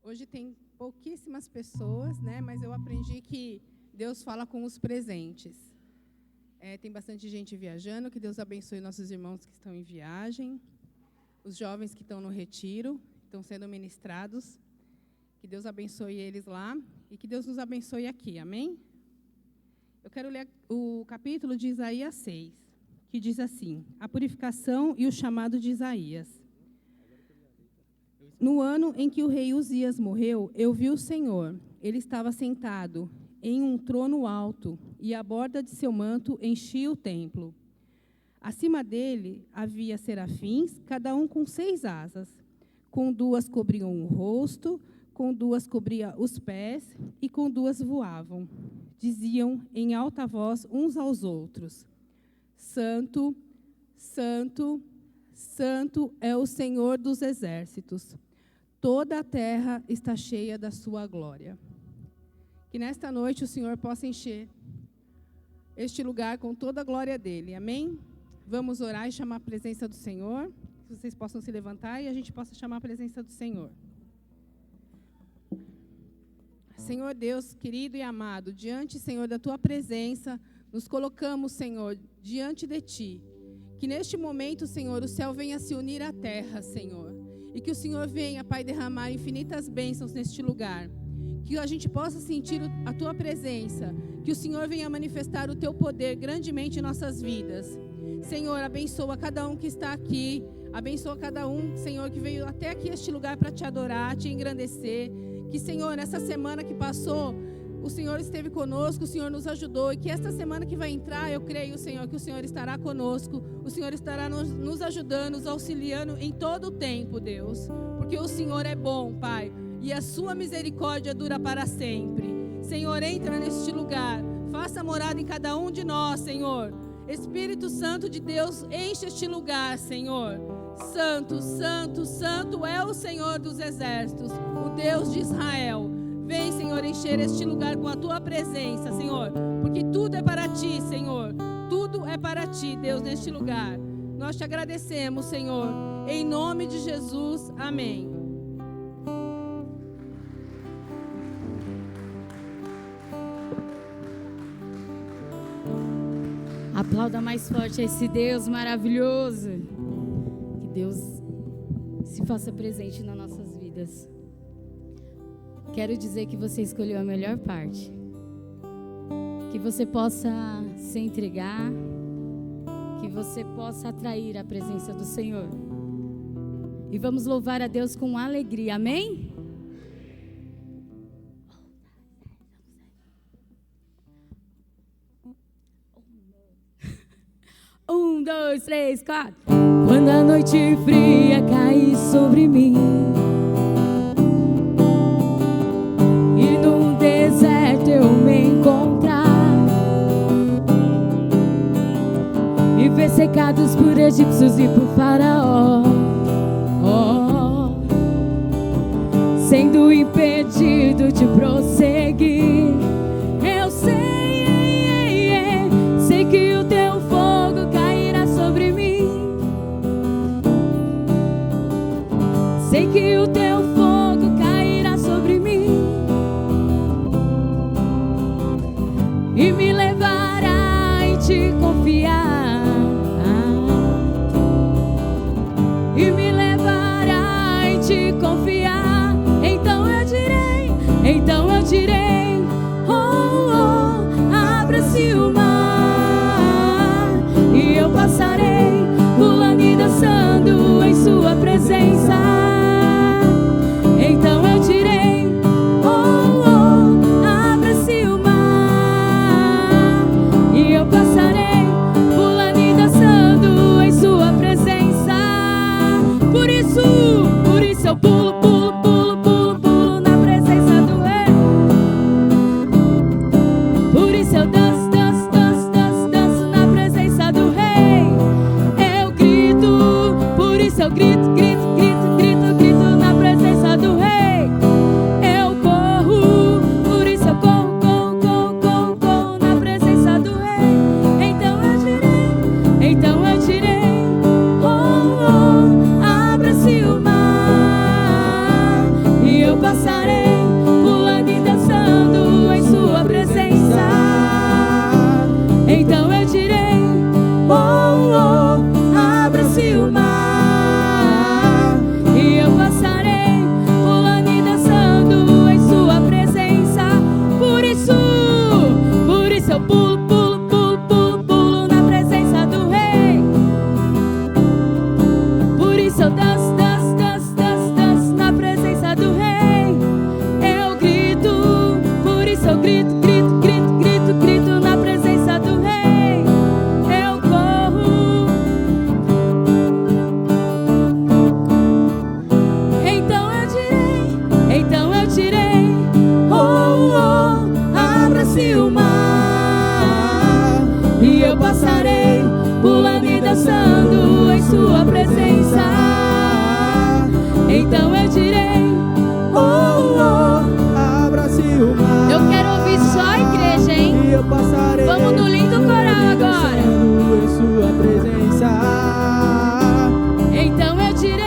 Hoje tem pouquíssimas pessoas, né? Mas eu aprendi que Deus fala com os presentes. Tem bastante gente viajando, que Deus abençoe nossos irmãos que estão em viagem, os jovens que estão no retiro, estão sendo ministrados, que Deus abençoe eles lá e que Deus nos abençoe aqui, amém? Eu quero ler o capítulo de Isaías 6, que diz assim: a purificação e o chamado de Isaías. No ano em que o rei Uzias morreu, eu vi o Senhor. Ele estava sentado em um trono alto, e a borda de seu manto enchia o templo. Acima dele havia serafins, cada um com 6 asas. Com 2 cobriam o rosto, com 2 cobria os pés, e com 2 voavam. Diziam em alta voz uns aos outros: Santo, Santo, Santo é o Senhor dos exércitos. Toda a terra está cheia da sua glória. Que nesta noite o Senhor possa encher este lugar com toda a glória dele. Amém? Vamos orar e chamar a presença do Senhor. Que vocês possam se levantar e a gente possa chamar a presença do Senhor. Senhor Deus, querido e amado, diante, Senhor, da tua presença, nos colocamos, Senhor, diante de ti. Que neste momento, Senhor, o céu venha se unir à terra, Senhor. E que o Senhor venha, Pai, derramar infinitas bênçãos neste lugar. Que a gente possa sentir a tua presença. Que o Senhor venha manifestar o teu poder grandemente em nossas vidas. Senhor, abençoa cada um que está aqui. Abençoa cada um, Senhor, que veio até aqui este lugar para te adorar, te engrandecer. Que, Senhor, nessa semana que passou, o Senhor esteve conosco, o Senhor nos ajudou. E que esta semana que vai entrar, eu creio, Senhor, que o Senhor estará conosco. O Senhor estará nos ajudando, nos auxiliando em todo o tempo, Deus. Porque o Senhor é bom, Pai. E a sua misericórdia dura para sempre. Senhor, entra neste lugar. Faça morada em cada um de nós, Senhor. Espírito Santo de Deus, enche este lugar, Senhor. Santo, Santo, Santo é o Senhor dos exércitos, o Deus de Israel. Vem, Senhor, encher este lugar com a tua presença, Senhor. Porque tudo é para ti, Senhor. Tudo é para ti, Deus, neste lugar. Nós te agradecemos, Senhor. Em nome de Jesus, amém. Aplauda mais forte a esse Deus maravilhoso. Que Deus se faça presente nas nossas vidas. Quero dizer que você escolheu a melhor parte. Que você possa se entregar. Que você possa atrair a presença do Senhor. E vamos louvar a Deus com alegria, amém? 1, 2, 3, 4. Quando a noite fria cair sobre mim e num deserto eu me encontrar e ver cercados por egípcios e por faraó, sendo impedido de prosseguir, eu sei que o teu fogo cairá sobre mim. Sei que o teu fogo cairá sobre mim e me levará em te confiar, e me levará em te confiar. Então eu direi, abra-se o mar e eu passarei pulando e dançando em sua presença. Então eu direi, abra-se o mar e eu passarei pulando e dançando em sua presença. Por isso eu pulo, pulo, pulo, pulo, pulo na presença do Rei. passarei pulando e dançando em sua presença. Então eu direi: oh, oh, abra-se o mar. E eu passarei pulando e dançando em sua presença. Por isso eu pulo, pulo, pulo, pulo, pulo na presença do Rei. Por isso eu danço, danço, danço, danço, danço na presença do Rei. Eu grito, por isso eu grito, grito, grito, grito, grito na presença do Rei. Eu corro. Então eu direi, oh, oh, abra-se o mar. E eu passarei pulando e dançando em sua presença. Então eu direi, oh, oh, abra-se o mar. eu quero ouvir só a igreja, hein? E eu passarei Vamos no lindo coral agora. em sua presença. Então eu direi,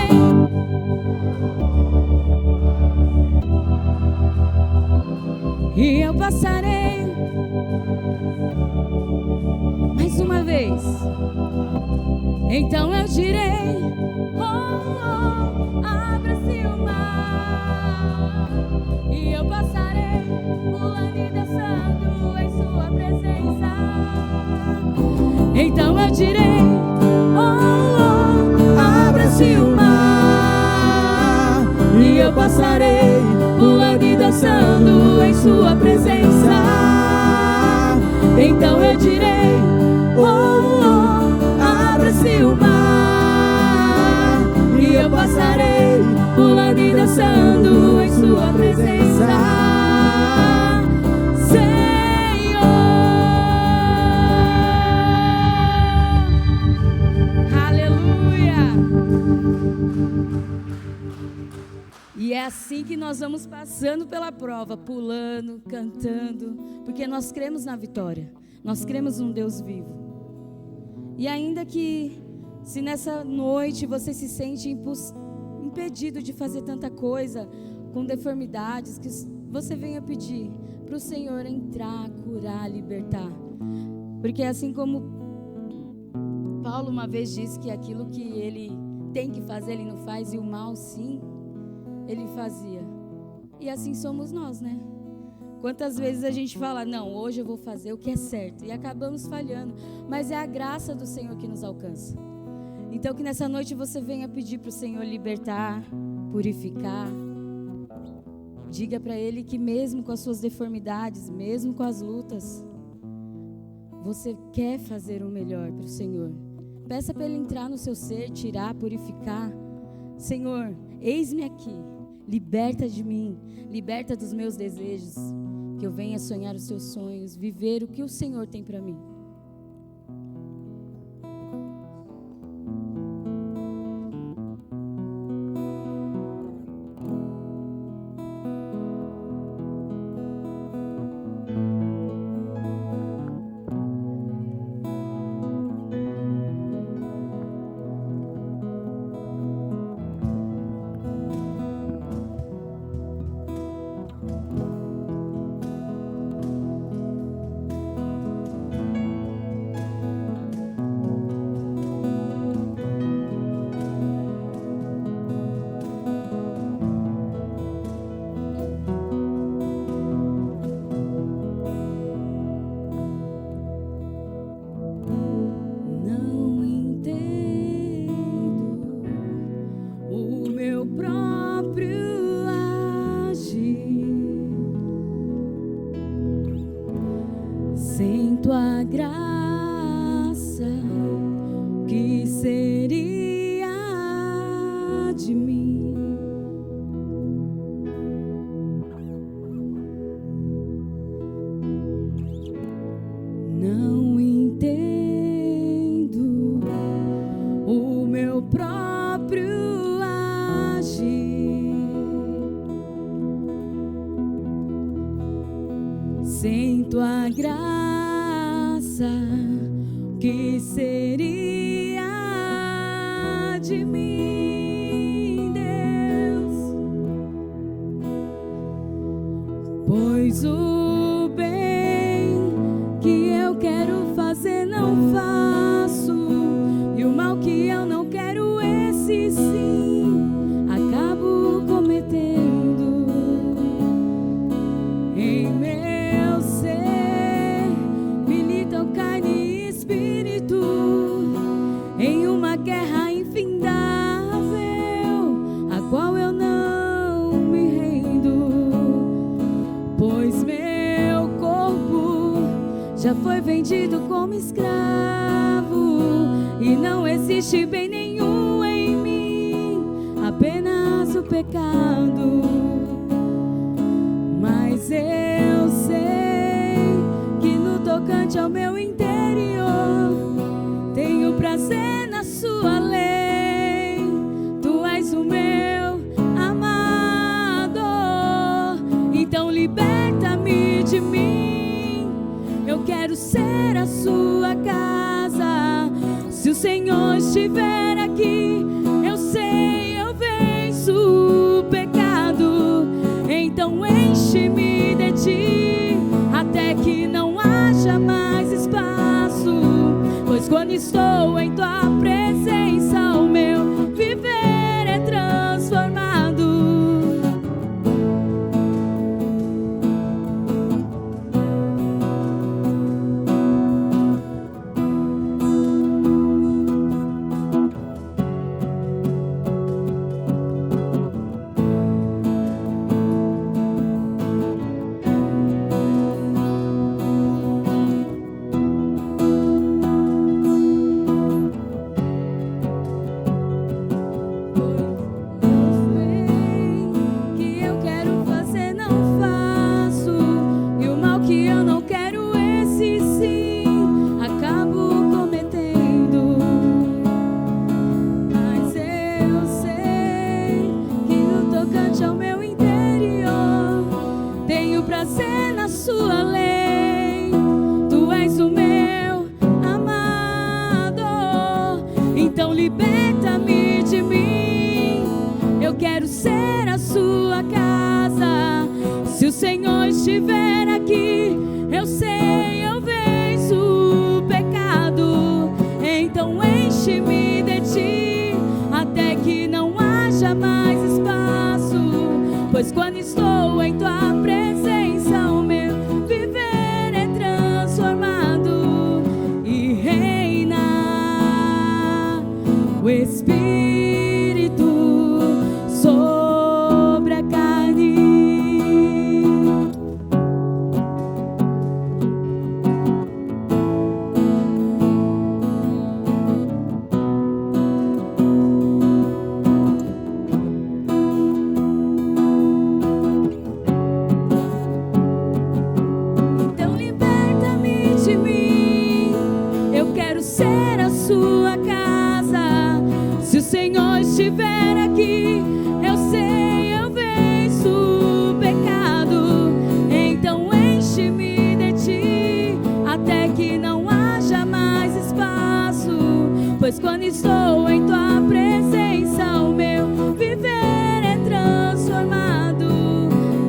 e eu passarei. Mais uma vez. Então eu direi, oh, oh, abra-se o mar. E eu passarei pulando e dançando em sua presença. Então eu direi, oh, oh, Abra-se o mar. e eu passarei pulando e dançando em sua presença. Então eu direi, oh, oh, abra-se o mar. E eu passarei pulando e dançando em sua presença. Senhor, aleluia. E é assim que nós vamos passando pela prova, pulando, cantando, porque nós cremos na vitória, nós cremos num Deus vivo. E ainda que, se nessa noite você se sente impedido de fazer tanta coisa, com deformidades, que você venha pedir para o Senhor entrar, curar, libertar. Porque assim como Paulo uma vez disse que aquilo que ele tem que fazer, ele não faz, e o mal sim, ele fazia. E assim somos nós, né? Quantas vezes a gente fala, não, hoje eu vou fazer o que é certo, e acabamos falhando, mas é a graça do Senhor que nos alcança. Então que nessa noite você venha pedir para o Senhor libertar, purificar. Diga para Ele que mesmo com as suas deformidades, mesmo com as lutas, você quer fazer o melhor para o Senhor. Peça para Ele entrar no seu ser, tirar, purificar. Senhor, eis-me aqui, liberta de mim, liberta dos meus desejos, que eu venha sonhar os seus sonhos, viver o que o Senhor tem para mim. Sem tua graça, que seria de mim, Deus? Pois o bem que eu quero fazer não faço, e o mal que eu não quero, esse sim acabo cometendo. Em meu ser militam carne e espírito, em uma guerra infindável, a qual eu não me rendo. Pois meu corpo já foi vendido como escravo, e não existe bem nenhum em mim, apenas o pecado. Mas eu sei que no tocante ao meu interior tenho prazer na sua lei. Tu és o meu amado, então liberta-me de mim. Eu quero ser a sua casa. Se o Senhor estiver aqui, eu sei, eu venço o pecado. Então enche-me de ti, até que não haja mais espaço. Pois quando estou em tua presença, o meu viver é transformado. Liberta-me de mim, eu quero ser a sua casa. Se o Senhor estiver aqui, eu sei, eu venço o pecado. Então enche-me de ti, até que não haja mais espaço. Pois quando estou em tua presença, o meu viver é transformado e reina o Espírito sobre a carne. Então liberta-me de mim, eu quero ser a sua casa. Se o Senhor estiver aqui, eu sei, eu venço o pecado. Então enche-me de ti, até que não haja mais espaço. Pois quando estou em tua presença, o meu viver é transformado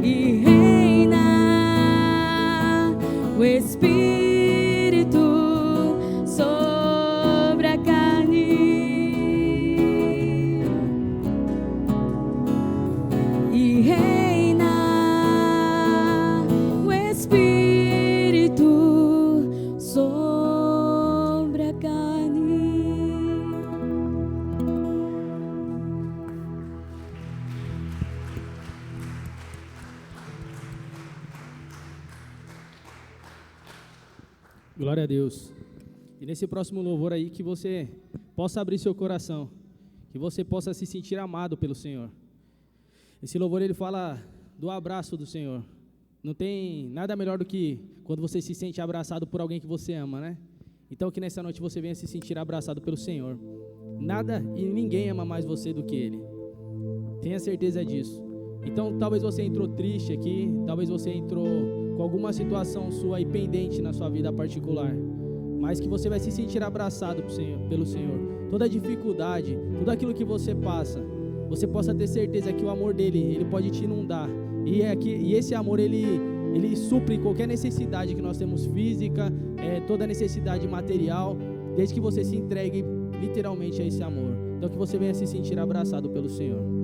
e reina o Espírito sobre a carne. E reina o Espírito sobre a carne. Glória a Deus. E nesse próximo louvor aí, que você possa abrir seu coração, que você possa se sentir amado pelo Senhor. Esse louvor, ele fala do abraço do Senhor. Não tem nada melhor do que quando você se sente abraçado por alguém que você ama, né? Então que nessa noite você venha se sentir abraçado pelo Senhor. Nada e ninguém ama mais você do que Ele. Tenha certeza disso. Então talvez você entrou triste aqui, talvez você entrou com alguma situação sua aí pendente na sua vida particular, mas que você vai se sentir abraçado pelo Senhor. Toda dificuldade, tudo aquilo que você passa, você possa ter certeza que o amor dele, ele pode te inundar, E esse amor, ele supre qualquer necessidade que nós temos física, toda necessidade material, desde que você se entregue literalmente a esse amor. Então que você venha se sentir abraçado pelo Senhor.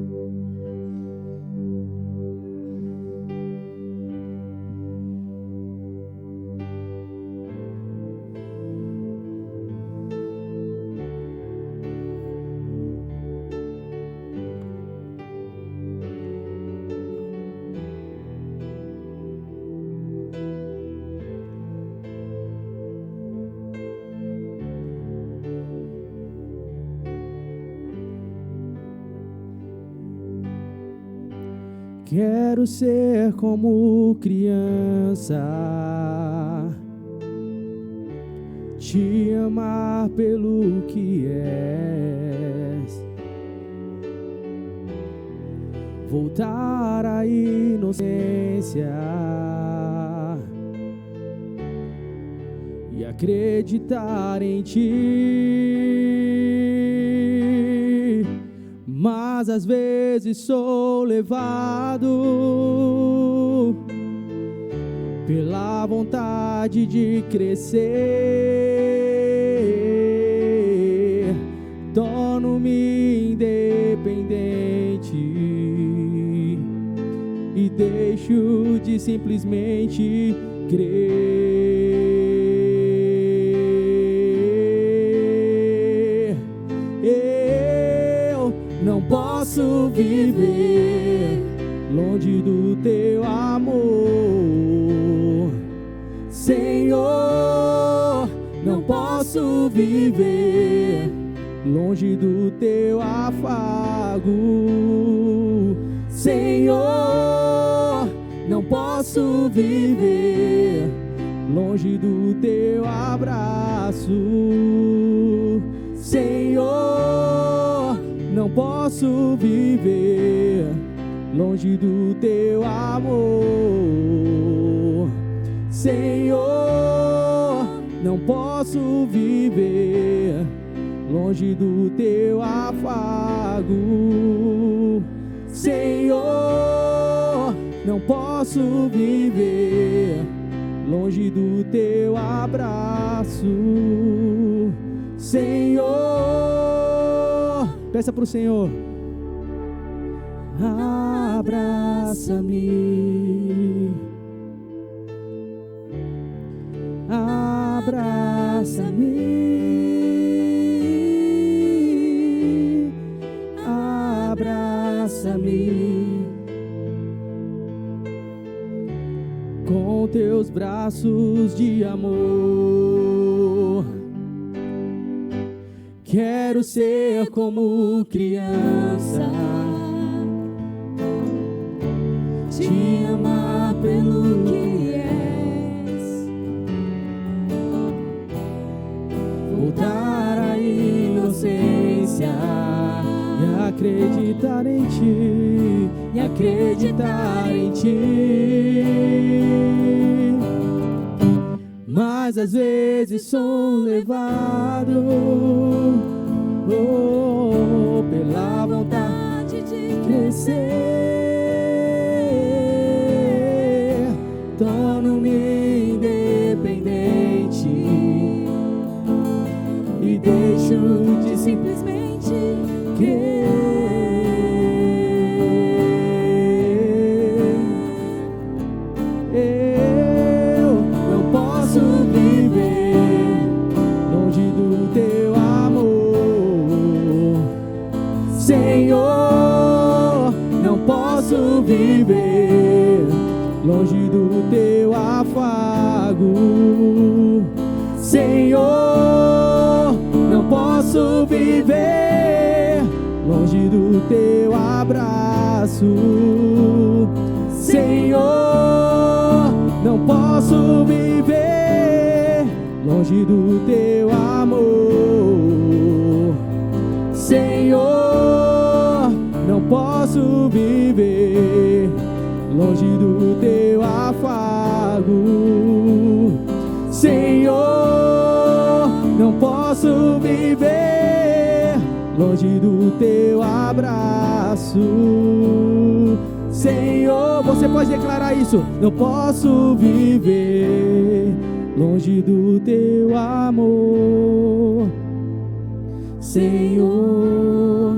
Quero ser como criança, te amar pelo que és, voltar à inocência e acreditar em ti. Mas às vezes sou levado pela vontade de crescer, torno-me independente e deixo de simplesmente crer. Eu não posso viver longe do teu amor, Senhor. Não posso viver longe do teu afago, Senhor. Não posso viver longe do teu abraço, Senhor. Não posso viver longe do teu amor, Senhor. Não posso viver longe do teu afago, Senhor. Não posso viver longe do teu abraço, Senhor. Peça para o Senhor. Abraça-me, abraça-me, abraça-me com teus braços de amor. Quero ser como criança, te amar pelo que és, voltar à inocência e acreditar em ti, e acreditar em ti. Mas às vezes sou levado pela vontade de crescer, torno-me independente e deixo de simplesmente crer. Eu não posso viver longe do teu amor, Senhor. Não posso viver longe do teu afago, Senhor. Não posso viver longe do teu abraço, Senhor. Não posso viver longe do teu amor, Senhor. Não posso viver longe do teu afago, Senhor. Não posso viver longe do teu abraço, Senhor, você pode declarar isso. Não posso viver longe do teu amor, Senhor.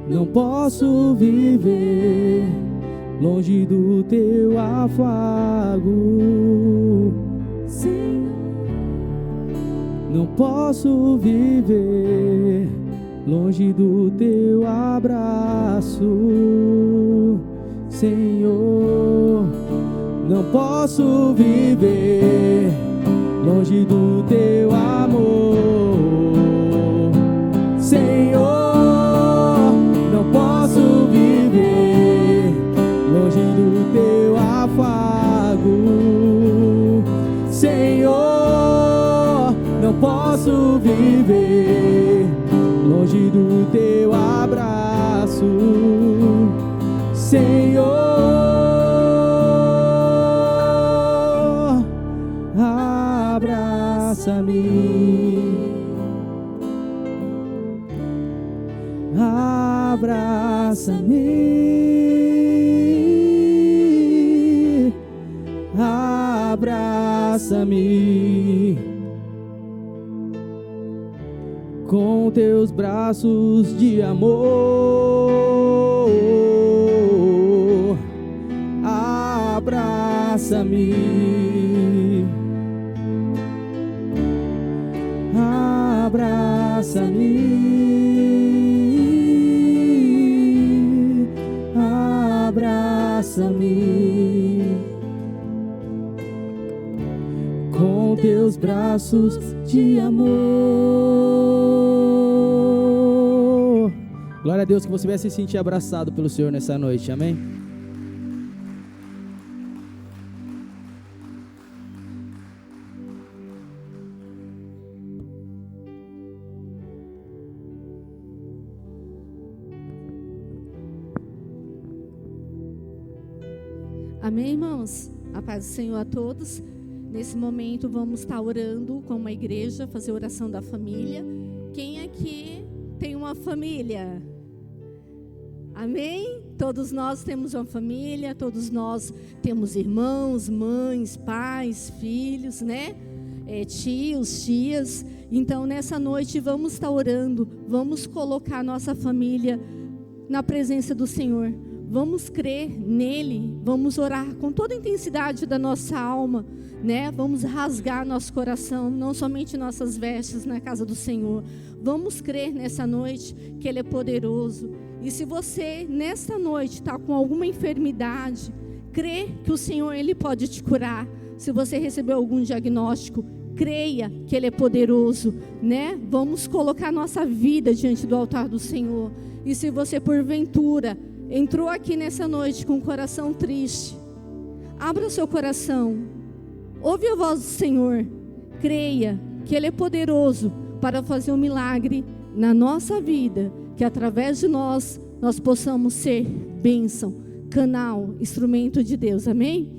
Não posso viver longe do teu afago, Senhor. Não posso viver longe do teu abraço, Senhor. Não posso viver longe do teu amor, Senhor. Não posso viver longe do teu afago, Senhor. Não posso viver longe do teu abraço, Senhor. Abraça-me, abraça-me, abraça-me com teus braços de amor. Abraça-me, abraça-me, abraça-me com teus braços de amor. Glória a Deus, que você vai se sentir abraçado pelo Senhor nessa noite, amém? Amém, irmãos? A paz do Senhor a todos. Nesse momento vamos estar orando com uma igreja, fazer oração da família. Quem aqui tem uma família? Amém? Todos nós temos uma família, todos nós temos irmãos, mães, pais, filhos, né? Tios, tias. Então nessa noite vamos estar orando, vamos colocar nossa família na presença do Senhor. Vamos crer nele, vamos orar com toda a intensidade da nossa alma, né? Vamos rasgar nosso coração, não somente nossas vestes na casa do Senhor. Vamos crer nessa noite que ele é poderoso. E se você nessa noite está com alguma enfermidade, crê que o Senhor ele pode te curar. Se você recebeu algum diagnóstico, creia que ele é poderoso, né? Vamos colocar nossa vida diante do altar do Senhor. E se você porventura entrou aqui nessa noite com o coração triste, abra o seu coração, ouve a voz do Senhor, creia que ele é poderoso para fazer um milagre na nossa vida, que através de nós possamos ser bênção, canal, instrumento de Deus, amém?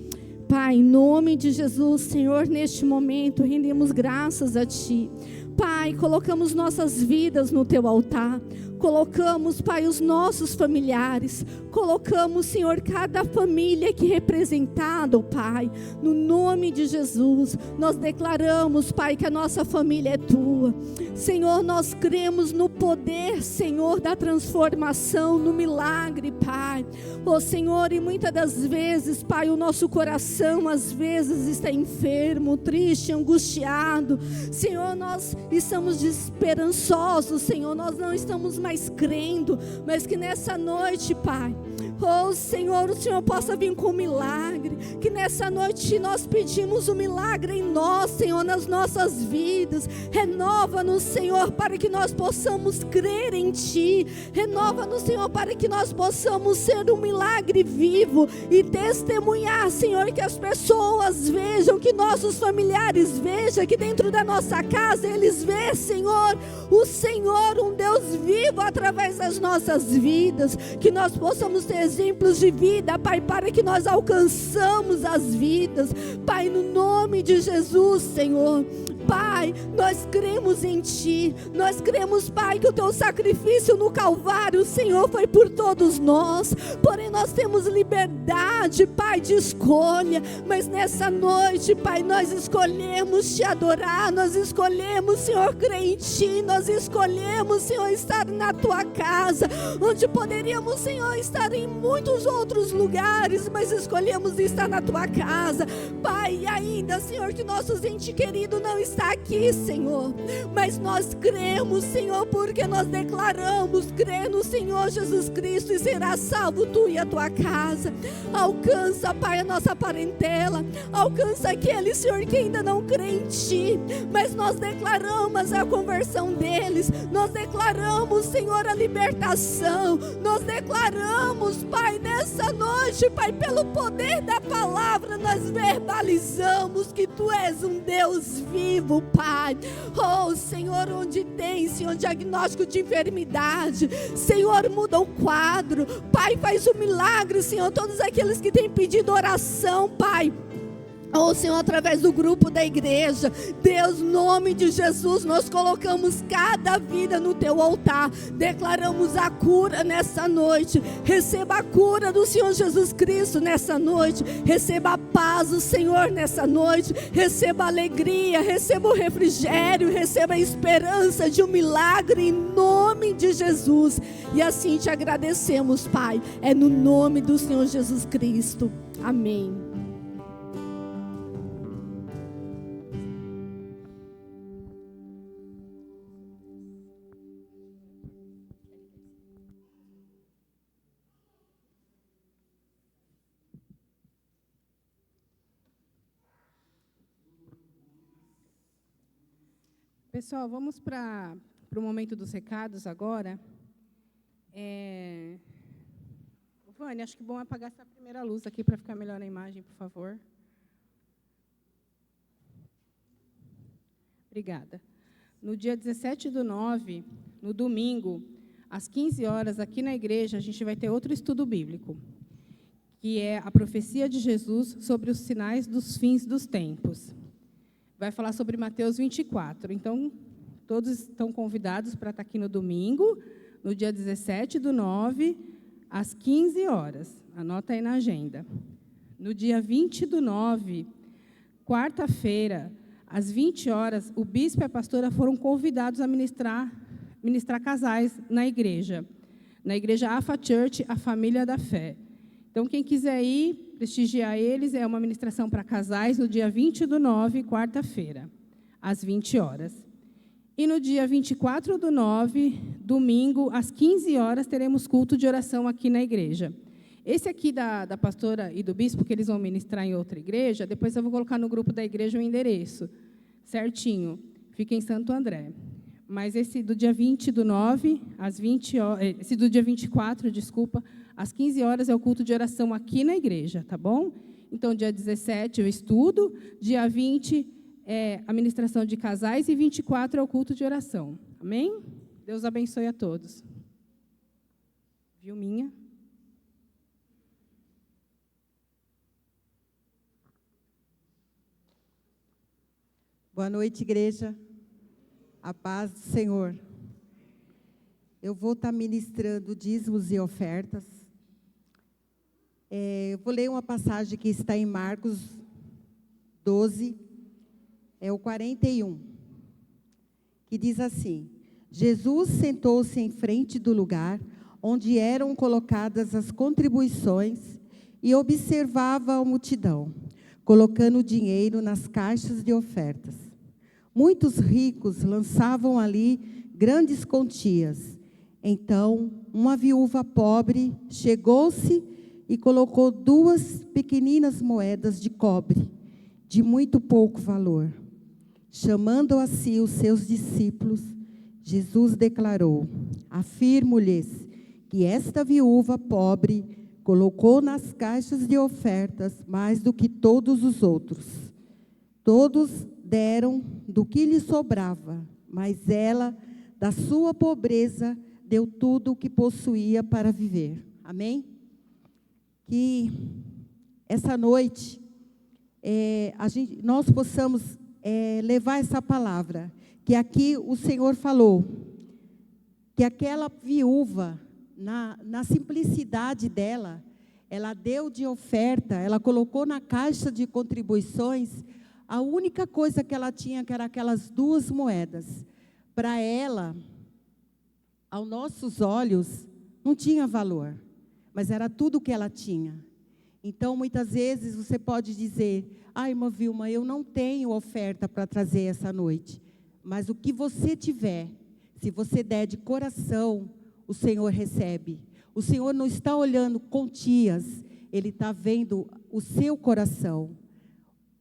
Pai, em nome de Jesus, Senhor, neste momento rendemos graças a Ti. Pai, colocamos nossas vidas no Teu altar. Colocamos, Pai, os nossos familiares. Colocamos, Senhor, cada família aqui representada, Pai. No nome de Jesus, nós declaramos, Pai, que a nossa família é Tua. Senhor, nós cremos no poder, Senhor, da transformação, no milagre, Pai. Oh, Senhor, e muitas das vezes, Pai, o nosso coração, às vezes, está enfermo, triste, angustiado. Senhor, nós estamos desesperançosos, Senhor, nós não estamos mais crendo, mas que nessa noite, Pai, oh Senhor, o Senhor possa vir com um milagre, que nessa noite nós pedimos um milagre em nós, Senhor, nas nossas vidas. Renova-nos, Senhor, para que nós possamos crer em Ti. Renova-nos, Senhor, para que nós possamos ser um milagre vivo e testemunhar, Senhor, que as pessoas vejam, que nossos familiares vejam, que dentro da nossa casa eles vejam, Senhor, o Senhor, um Deus vivo através das nossas vidas, que nós possamos ter exemplos de vida, Pai, para que nós alcançamos as vidas, Pai, no nome de Jesus, Senhor. Pai, nós cremos em Ti. Nós cremos, Pai, que o Teu sacrifício no Calvário, Senhor, foi por todos nós. Porém, nós temos liberdade, Pai, de escolha. Mas nessa noite, Pai, nós escolhemos Te adorar. Nós escolhemos, Senhor, crer em Ti. Nós escolhemos, Senhor, estar na Tua casa, onde poderíamos, Senhor, estar em muitos outros lugares, mas escolhemos estar na Tua casa, Pai. E ainda, Senhor, que nossos entes queridos não está aqui, Senhor, mas nós cremos, Senhor, porque nós declaramos crer no Senhor Jesus Cristo e será salvo tu e a tua casa. Alcança, Pai, a nossa parentela, alcança aquele, Senhor, que ainda não crê em Ti, mas nós declaramos a conversão deles, nós declaramos, Senhor, a libertação, nós declaramos, Pai, nessa noite, Pai, pelo poder da palavra, nós verbalizamos que Tu és um Deus vivo, Pai. Oh, Senhor, onde tem, Senhor, diagnóstico de enfermidade, Senhor, muda o quadro, Pai, faz um milagre, Senhor, todos aqueles que têm pedido oração, Pai. Oh, Senhor, através do grupo da igreja, Deus, no nome de Jesus, nós colocamos cada vida no Teu altar, declaramos a cura nessa noite. Receba a cura do Senhor Jesus Cristo nessa noite, receba a paz do Senhor nessa noite, receba a alegria, receba o refrigério, receba a esperança de um milagre em nome de Jesus. E assim Te agradecemos, Pai, é no nome do Senhor Jesus Cristo. Amém. Pessoal, vamos para o momento dos recados agora. Vânia, acho que bom apagar essa primeira luz aqui para ficar melhor a imagem, por favor. Obrigada. No dia 17/9, no domingo, às 15 horas, aqui na igreja, a gente vai ter outro estudo bíblico, que é a profecia de Jesus sobre os sinais dos fins dos tempos. Vai falar sobre Mateus 24. Então, todos estão convidados para estar aqui no domingo, no dia 17/9, às 15 horas. Anota aí na agenda. No dia 20/9, quarta-feira, às 20 horas, o bispo e a pastora foram convidados a ministrar casais na igreja AFA Church, a Família da Fé. Então, quem quiser ir, prestigiar eles, é uma ministração para casais no dia 20/9, quarta-feira, às 20 horas. E no dia 24/9, domingo, às 15 horas, teremos culto de oração aqui na igreja. Esse aqui da pastora e do bispo, que eles vão ministrar em outra igreja, depois eu vou colocar no grupo da igreja o endereço, certinho, fica em Santo André. Mas esse do dia 20/9, às 20 horas, esse do dia 24, desculpa, às 15 horas é o culto de oração aqui na igreja, tá bom? Então, dia 17 eu estudo, dia 20 é a ministração de casais e 24 é o culto de oração. Amém? Deus abençoe a todos. Viu, minha? Boa noite, igreja. A paz do Senhor. Eu vou estar ministrando dízimos e ofertas. Eu vou ler uma passagem que está em Marcos 12, o 41, que diz assim: Jesus sentou-se em frente do lugar onde eram colocadas as contribuições e observava a multidão, colocando o dinheiro nas caixas de ofertas. Muitos ricos lançavam ali grandes quantias. Então, uma viúva pobre chegou-se e colocou 2 pequeninas moedas de cobre, de muito pouco valor. Chamando a si os seus discípulos, Jesus declarou: afirmo-lhes que esta viúva pobre colocou nas caixas de ofertas mais do que todos os outros. Todos deram do que lhe sobrava, mas ela, da sua pobreza, deu tudo o que possuía para viver. Amém? Que essa noite nós possamos levar essa palavra, que aqui o Senhor falou, que aquela viúva, na simplicidade dela, ela deu de oferta, ela colocou na caixa de contribuições, a única coisa que ela tinha, que era aquelas 2 moedas. Para ela, aos nossos olhos, não tinha valor, mas era tudo o que ela tinha. Então, muitas vezes, você pode dizer, irmã Vilma, eu não tenho oferta para trazer essa noite. Mas o que você tiver, se você der de coração, o Senhor recebe. O Senhor não está olhando quantias, Ele está vendo o seu coração.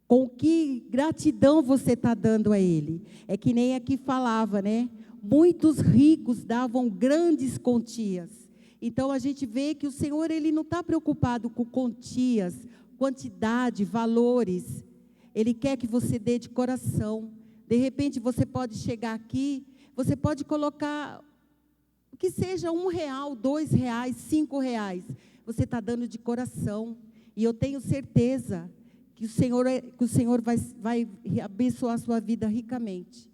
Com que gratidão você está dando a Ele. É que nem aqui falava, né? Muitos ricos davam grandes quantias. Então, a gente vê que o Senhor, Ele não está preocupado com quantias, quantidade, valores. Ele quer que você dê de coração. De repente, você pode chegar aqui, você pode colocar, que seja R$1, R$2, R$5. Você está dando de coração. E eu tenho certeza que o Senhor vai abençoar a sua vida ricamente.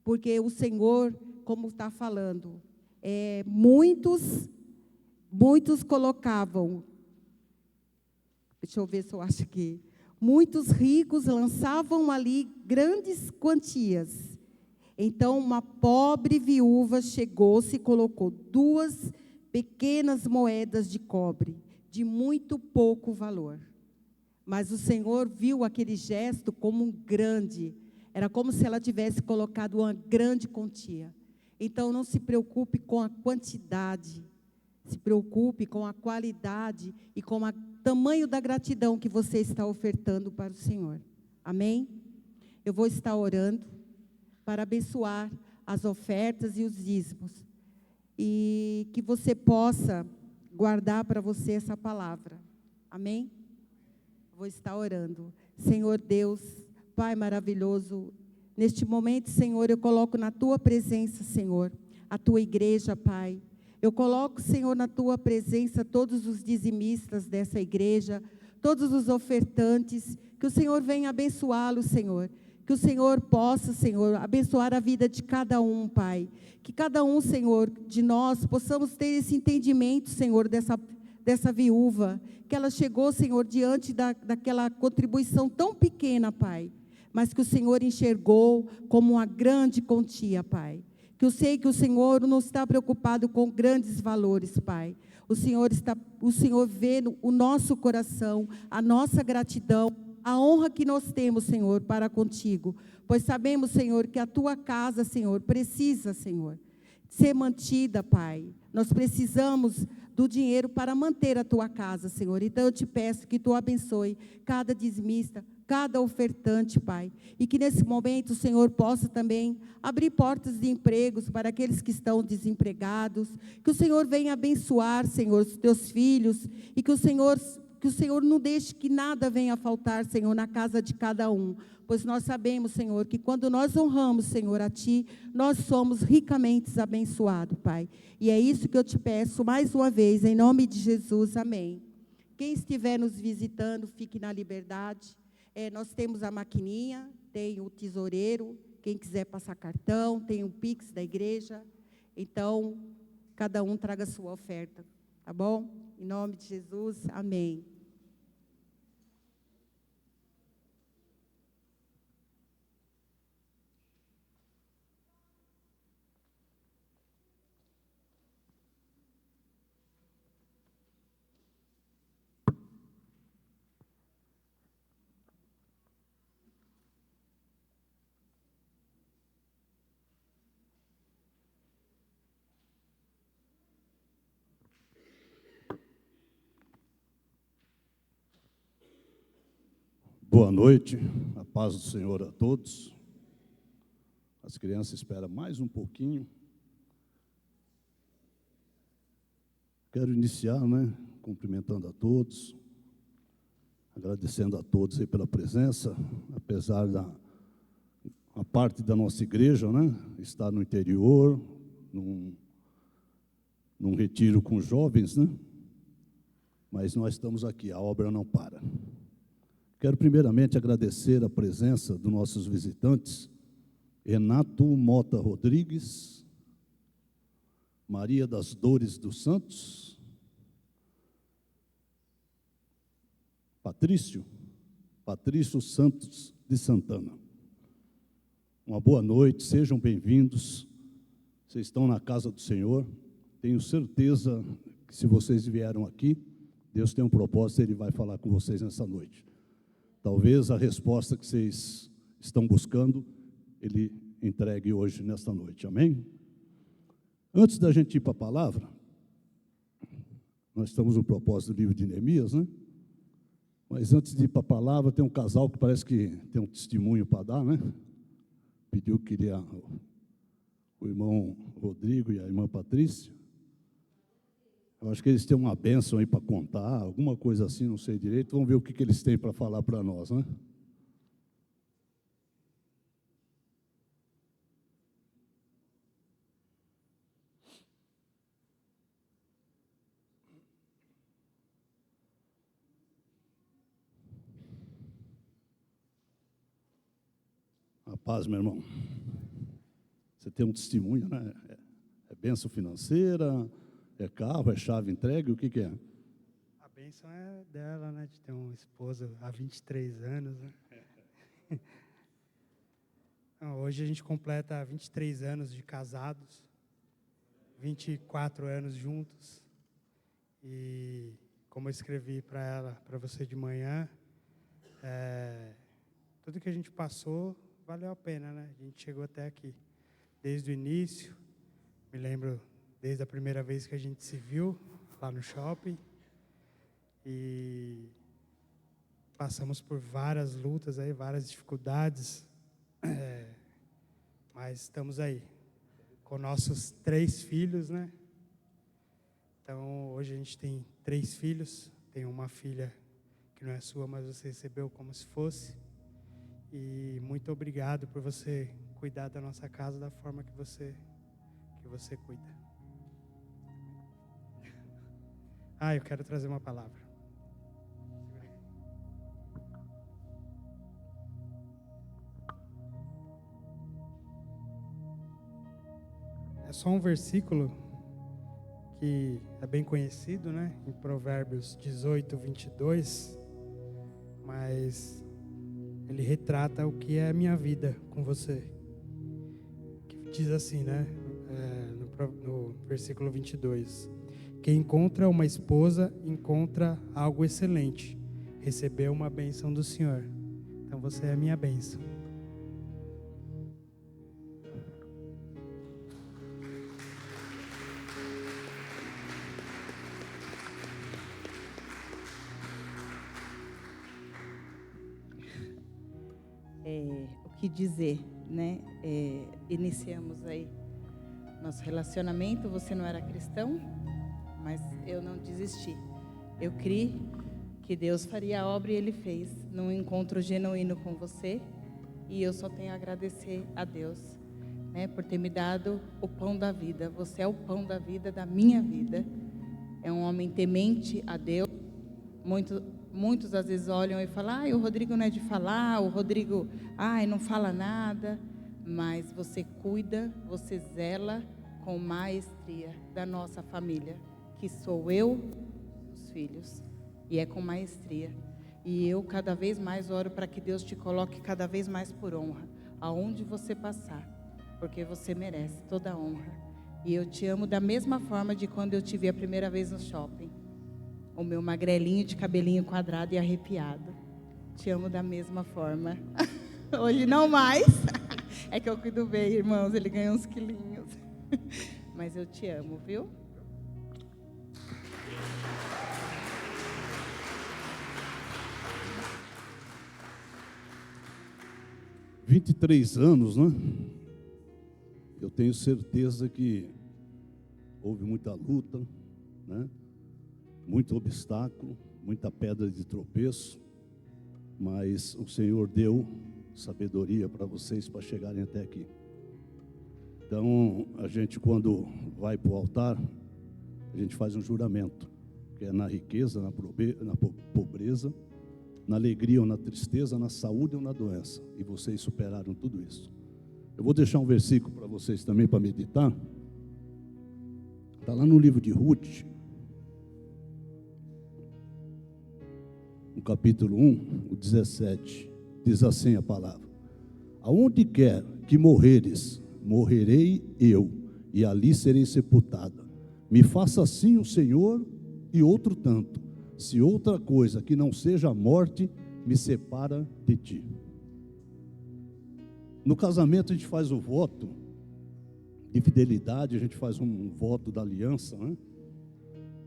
Porque o Senhor, como está falando, muitos colocavam, deixa eu ver se eu acho que, muitos ricos lançavam ali grandes quantias. Então, uma pobre viúva chegou-se e colocou 2 pequenas moedas de cobre, de muito pouco valor. Mas o Senhor viu aquele gesto como um grande, era como se ela tivesse colocado uma grande quantia. Então, não se preocupe com a quantidade, se preocupe com a qualidade e com o tamanho da gratidão que você está ofertando para o Senhor. Amém? Eu vou estar orando para abençoar as ofertas e os dízimos. E que você possa guardar para você essa palavra. Amém? Vou estar orando. Senhor Deus, Pai maravilhoso, neste momento, Senhor, eu coloco na Tua presença, Senhor, a Tua igreja, Pai. Eu coloco, Senhor, na Tua presença todos os dizimistas dessa igreja, todos os ofertantes, que o Senhor venha abençoá-los, Senhor. Que o Senhor possa, Senhor, abençoar a vida de cada um, Pai. Que cada um, Senhor, de nós, possamos ter esse entendimento, Senhor, dessa viúva. Que ela chegou, Senhor, diante daquela contribuição tão pequena, Pai. Mas que o Senhor enxergou como uma grande quantia, Pai. Que eu sei que o Senhor não está preocupado com grandes valores, Pai. O Senhor vê o nosso coração, a nossa gratidão, a honra que nós temos, Senhor, para contigo. Pois sabemos, Senhor, que a Tua casa, Senhor, precisa, Senhor, ser mantida, Pai. Nós precisamos do dinheiro para manter a Tua casa, Senhor. Então eu te peço que Tu abençoe cada dizimista, cada ofertante, Pai. E que nesse momento o Senhor possa também abrir portas de empregos para aqueles que estão desempregados. Que o Senhor venha abençoar, Senhor, os Teus filhos. E que o Senhor não deixe que nada venha a faltar, Senhor, na casa de cada um. Pois nós sabemos, Senhor, que quando nós honramos, Senhor, a Ti, nós somos ricamente abençoados, Pai. E é isso que eu te peço mais uma vez, em nome de Jesus, amém. Quem estiver nos visitando, fique na liberdade. Nós temos a maquininha, tem o tesoureiro, quem quiser passar cartão, tem o Pix da igreja. Então, cada um traga a sua oferta, tá bom? Em nome de Jesus, amém. Boa noite, a paz do Senhor a todos. As crianças esperam mais um pouquinho. Quero iniciar, cumprimentando a todos, agradecendo a todos aí pela presença, apesar a parte da nossa igreja, estar no interior, num retiro com jovens, mas nós estamos aqui, a obra não para. Quero primeiramente agradecer a presença dos nossos visitantes, Renato Mota Rodrigues, Maria das Dores dos Santos, Patrício Santos de Santana. Uma boa noite, sejam bem-vindos. Vocês estão na casa do Senhor. Tenho certeza que se vocês vieram aqui, Deus tem um propósito, Ele vai falar com vocês nessa noite. Talvez a resposta que vocês estão buscando, Ele entregue hoje, nesta noite. Amém? Antes da gente ir para a palavra, nós estamos no propósito do livro de Neemias, né? Mas antes de ir para a palavra, tem um casal que parece que tem um testemunho para dar, né? Pediu que queria o irmão Rodrigo e a irmã Patrícia. Eu acho que eles têm uma bênção aí para contar, alguma coisa assim, não sei direito. Vamos ver o que eles têm para falar para nós, né? A paz, meu irmão. Você tem um testemunho, né? É bênção financeira, é carro, é chave entregue, o que é? A bênção é dela, né? De ter um esposo há 23 anos, né? Não, hoje a gente completa 23 anos de casados, 24 anos juntos. E como eu escrevi para ela, para você de manhã, tudo que a gente passou valeu a pena, né? A gente chegou até aqui. Desde o início, me lembro desde a primeira vez que a gente se viu lá no shopping, e passamos por várias lutas aí, várias dificuldades, mas estamos aí com nossos 3 filhos, né? Então hoje a gente tem 3 filhos, tem uma filha que não é sua, mas você recebeu como se fosse. E muito obrigado por você cuidar da nossa casa da forma que você cuida. Eu quero trazer uma palavra. É só um versículo que é bem conhecido, né? Em Provérbios 18, 22, mas ele retrata o que é a minha vida com você. Que diz assim, né? No versículo 22. Quem encontra uma esposa, encontra algo excelente. Recebeu uma bênção do Senhor. Então você é a minha bênção. O que dizer, né? Iniciamos aí nosso relacionamento. Você não era cristão, mas eu não desisti. Eu criei que Deus faria a obra e Ele fez num encontro genuíno com você. E eu só tenho a agradecer a Deus, né, por ter me dado o pão da vida. Você é o pão da vida, da minha vida. É um homem temente a Deus. Muitos às vezes olham e falam: o Rodrigo não é de falar, o Rodrigo, não fala nada. Mas você cuida, você zela com maestria da nossa família, que sou eu, os filhos, e é com maestria. E eu cada vez mais oro para que Deus te coloque cada vez mais por honra, aonde você passar, porque você merece toda a honra. E eu te amo da mesma forma de quando eu te vi a primeira vez no shopping. O meu magrelinho de cabelinho quadrado e arrepiado. Te amo da mesma forma. Hoje não mais. É que eu cuido bem, irmãos. Ele ganhou uns quilinhos. Mas eu te amo, viu? Há 23 anos, né? Eu tenho certeza que houve muita luta, né? Muito obstáculo, muita pedra de tropeço, mas o Senhor deu sabedoria para vocês para chegarem até aqui. Então, a gente, quando vai para o altar, a gente faz um juramento, que é na riqueza, na pobreza, na alegria ou na tristeza, na saúde ou na doença. E vocês superaram tudo isso. Eu vou deixar um versículo para vocês também para meditar. Está lá no livro de Ruth, no capítulo 1, o 17. Diz assim a palavra: aonde quer que morreres, morrerei eu, e ali serei sepultada. Me faça assim o Senhor e outro tanto, se outra coisa que não seja a morte me separa de ti. No casamento a gente faz o voto de fidelidade, a gente faz um voto da aliança, né?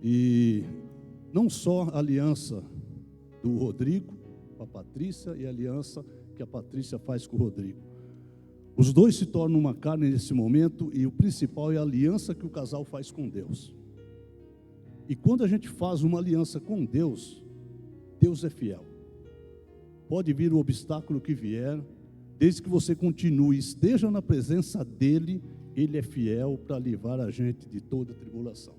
E não só a aliança do Rodrigo com a Patrícia e a aliança que a Patrícia faz com o Rodrigo. Os dois se tornam uma carne nesse momento, e o principal é a aliança que o casal faz com Deus. E quando a gente faz uma aliança com Deus, Deus é fiel. Pode vir o obstáculo que vier, desde que você continue, esteja na presença dEle, Ele é fiel para livrar a gente de toda tribulação.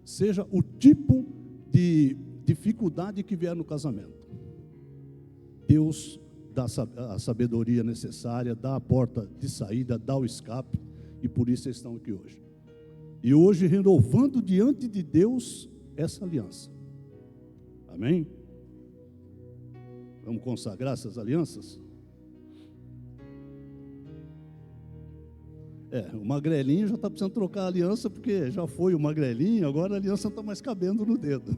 Seja o tipo de dificuldade que vier no casamento, Deus dá a sabedoria necessária, dá a porta de saída, dá o escape, e por isso vocês estão aqui hoje. E hoje renovando diante de Deus essa aliança. Amém? Vamos consagrar essas alianças? O magrelinho já está precisando trocar a aliança, porque já foi o magrelinho, agora a aliança não está mais cabendo no dedo.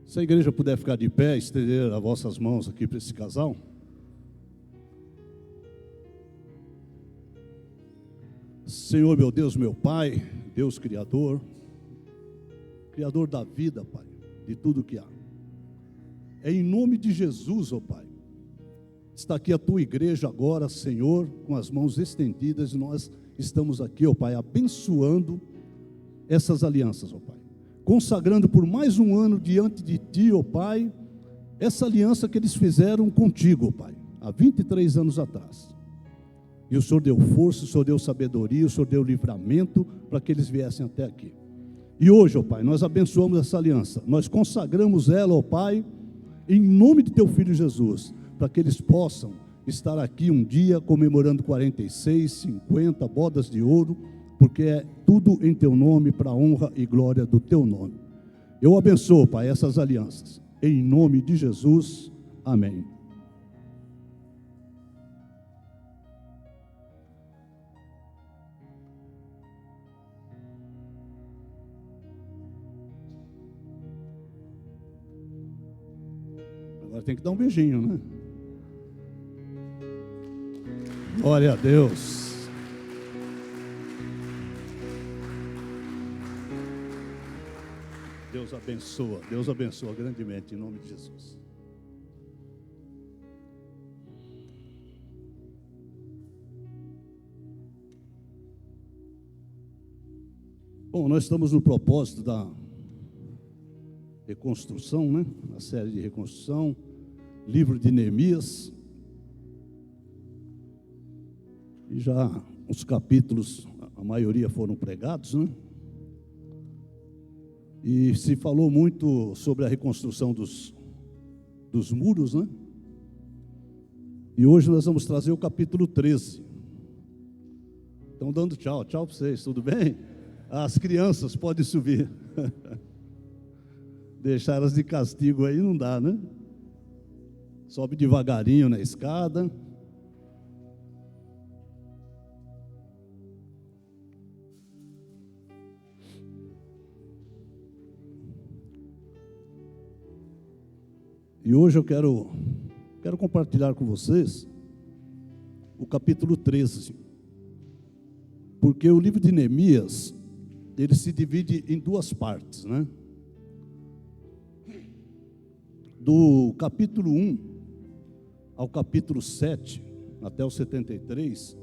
Se a igreja puder ficar de pé, estender as vossas mãos aqui para esse casal. Senhor, meu Deus, meu Pai, Deus Criador, Criador da vida, Pai, de tudo que há. É em nome de Jesus, ó Pai. Está aqui a tua igreja agora, Senhor, com as mãos estendidas, e nós estamos aqui, ó Pai, abençoando essas alianças, ó Pai. Consagrando por mais um ano diante de Ti, ó Pai, essa aliança que eles fizeram contigo, ó Pai, há 23 anos atrás. E o Senhor deu força, o Senhor deu sabedoria, o Senhor deu livramento para que eles viessem até aqui. E hoje, ó Pai, nós abençoamos essa aliança, nós consagramos ela, ó Pai, em nome de Teu Filho Jesus, para que eles possam estar aqui um dia comemorando 46, 50 bodas de ouro, porque é tudo em Teu nome, para a honra e glória do Teu nome. Eu abençoo, Pai, essas alianças, em nome de Jesus, amém. Agora tem que dar um beijinho, né? Glória a Deus. Deus abençoa grandemente, em nome de Jesus. Bom, nós estamos no propósito da reconstrução, né? A série de reconstrução, livro de Neemias. E já os capítulos, a maioria foram pregados, né? E se falou muito sobre a reconstrução dos muros, né? E hoje nós vamos trazer o capítulo 13. Estão dando tchau para vocês, tudo bem? As crianças podem subir. Deixar elas de castigo aí não dá, né? Sobe devagarinho na escada. E hoje eu quero compartilhar com vocês o capítulo 13. Porque o livro de Neemias, ele se divide em duas partes, né? Do capítulo 1 ao capítulo 7, até o 73,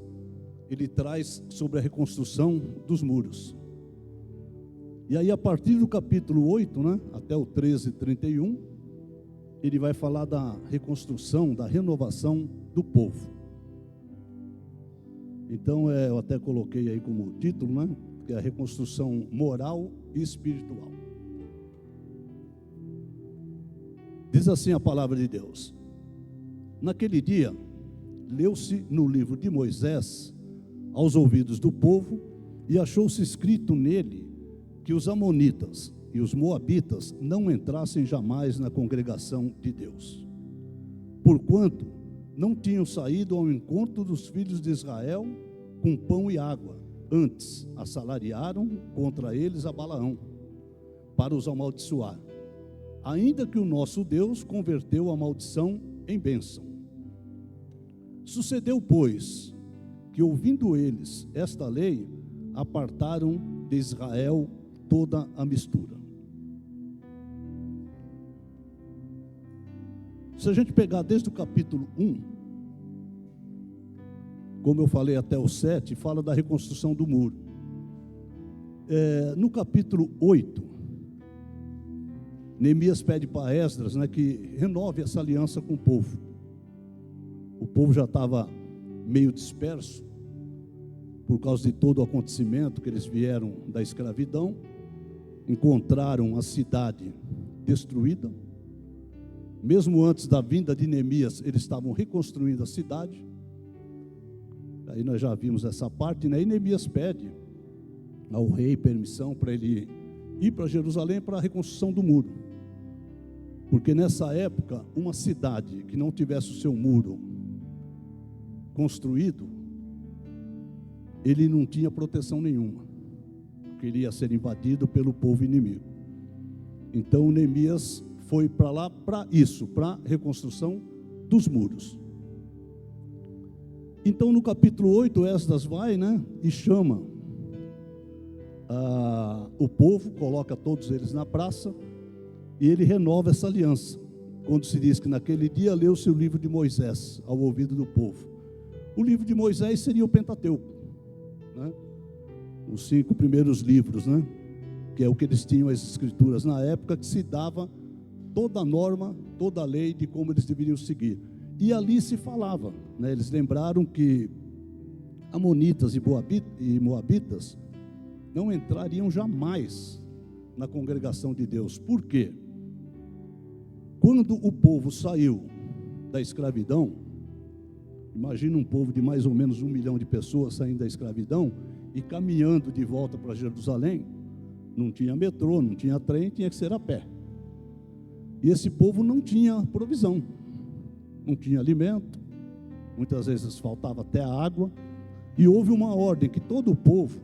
ele traz sobre a reconstrução dos muros. E aí, a partir do capítulo 8, né, até o 13, 31, ele vai falar da reconstrução, da renovação do povo. Então, eu até coloquei aí como título, né? Que é a reconstrução moral e espiritual. Diz assim a palavra de Deus: naquele dia, leu-se no livro de Moisés aos ouvidos do povo, e achou-se escrito nele que os amonitas e os moabitas não entrassem jamais na congregação de Deus, porquanto não tinham saído ao encontro dos filhos de Israel com pão e água, antes assalariaram contra eles a Balaão, para os amaldiçoar, ainda que o nosso Deus converteu a maldição em bênção. Sucedeu, pois, que ouvindo eles esta lei, apartaram de Israel toda a mistura. Se a gente pegar desde o capítulo 1, como eu falei até o 7, fala da reconstrução do muro. No capítulo 8, Neemias pede para Esdras, né, que renove essa aliança com o povo. O povo já estava meio disperso, por causa de todo o acontecimento que eles vieram da escravidão, encontraram a cidade destruída. Mesmo antes da vinda de Neemias, eles estavam reconstruindo a cidade. Aí nós já vimos essa parte, né? E Neemias pede ao rei permissão para ele ir para Jerusalém para a reconstrução do muro. Porque nessa época, uma cidade que não tivesse o seu muro construído, ele não tinha proteção nenhuma, porque ele ia ser invadido pelo povo inimigo. Então Neemias foi para lá para isso, para a reconstrução dos muros. Então no capítulo 8, Esdras vai, né, e chama o povo, coloca todos eles na praça, e ele renova essa aliança, quando se diz que naquele dia leu-se o livro de Moisés ao ouvido do povo. O livro de Moisés seria o Pentateuco, né? Os 5 primeiros livros, né? Que é o que eles tinham as escrituras na época, que se dava toda a norma, toda a lei de como eles deveriam seguir. E ali se falava, né? Eles lembraram que amonitas e moabitas não entrariam jamais na congregação de Deus. Por quê? Quando o povo saiu da escravidão, imagina um povo de mais ou menos 1 milhão de pessoas saindo da escravidão e caminhando de volta para Jerusalém. Não tinha metrô, não tinha trem, tinha que ser a pé. E esse povo não tinha provisão, não tinha alimento, muitas vezes faltava até a água. E houve uma ordem que todo o povo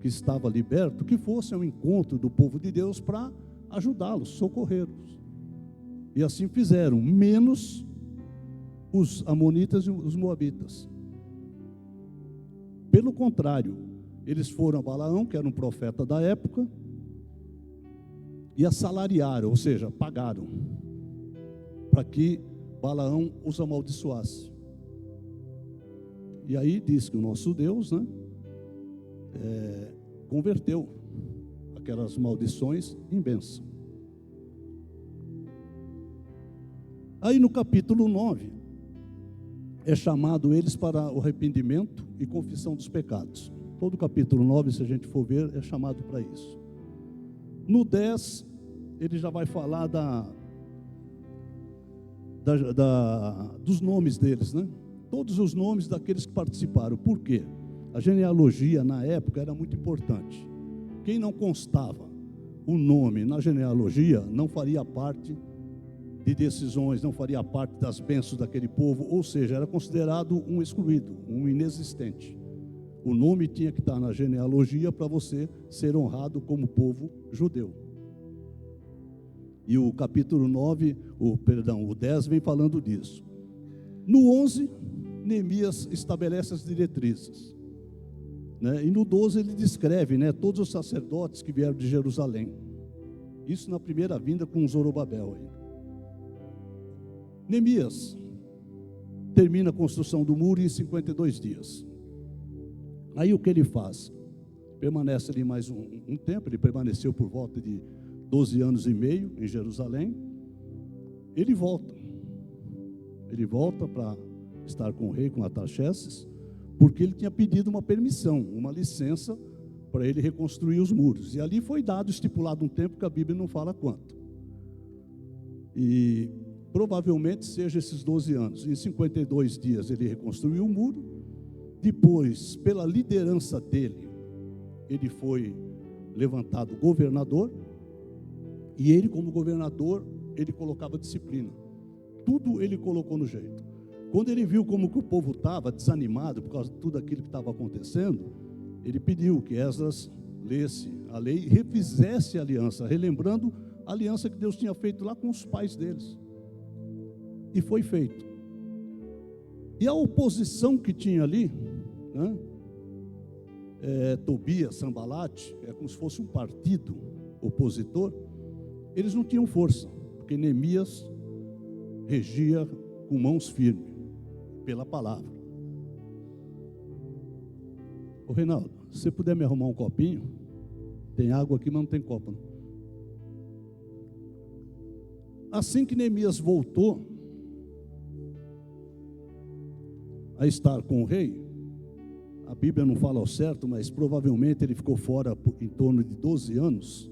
que estava liberto, que fosse ao encontro do povo de Deus para ajudá-los, socorrê-los. E assim fizeram, menos os amonitas e os moabitas. Pelo contrário, eles foram a Balaão, que era um profeta da época, e assalariaram, ou seja, pagaram, para que Balaão os amaldiçoasse. E aí diz que o nosso Deus, né, converteu aquelas maldições em bênção. Aí no capítulo 9, é chamado eles para o arrependimento e confissão dos pecados. Todo o capítulo 9, se a gente for ver, é chamado para isso. No 10, ele já vai falar dos nomes deles, né? Todos os nomes daqueles que participaram. Por quê? A genealogia, na época, era muito importante. Quem não constava o nome na genealogia, não faria parte de decisões, não faria parte das bênçãos daquele povo, ou seja, era considerado um excluído, um inexistente. O nome tinha que estar na genealogia para você ser honrado como povo judeu. E o capítulo 9, o 10 vem falando disso. No 11, Neemias estabelece as diretrizes, né? E no 12 ele descreve, né, todos os sacerdotes que vieram de Jerusalém. Isso na primeira vinda com Zorobabel aí. Neemias termina a construção do muro em 52 dias. Aí o que ele faz? Permanece ali mais um tempo, ele permaneceu por volta de 12 anos e meio em Jerusalém. ele volta. Ele volta para estar com o rei, com Artaxerxes, porque ele tinha pedido uma permissão, uma licença para ele reconstruir os muros. E ali foi dado, estipulado um tempo que a Bíblia não fala quanto. E provavelmente seja esses 12 anos. Em 52 dias ele reconstruiu o muro. Depois, pela liderança dele, ele foi levantado governador. E ele, como governador, ele colocava disciplina. Tudo ele colocou no jeito. Quando ele viu como que o povo estava desanimado por causa de tudo aquilo que estava acontecendo, ele pediu que Esdras lesse a lei e refizesse a aliança, relembrando a aliança que Deus tinha feito lá com os pais deles. E foi feito. E a oposição que tinha ali, né, Tobias, Sanbalate, é como se fosse um partido opositor, eles não tinham força, porque Neemias regia com mãos firmes, pela palavra. Ô Reinaldo, se você puder me arrumar um copinho, tem água aqui, mas não tem copo. Não. Assim que Neemias voltou a estar com o rei, a Bíblia não fala ao certo, mas provavelmente ele ficou fora em torno de 12 anos.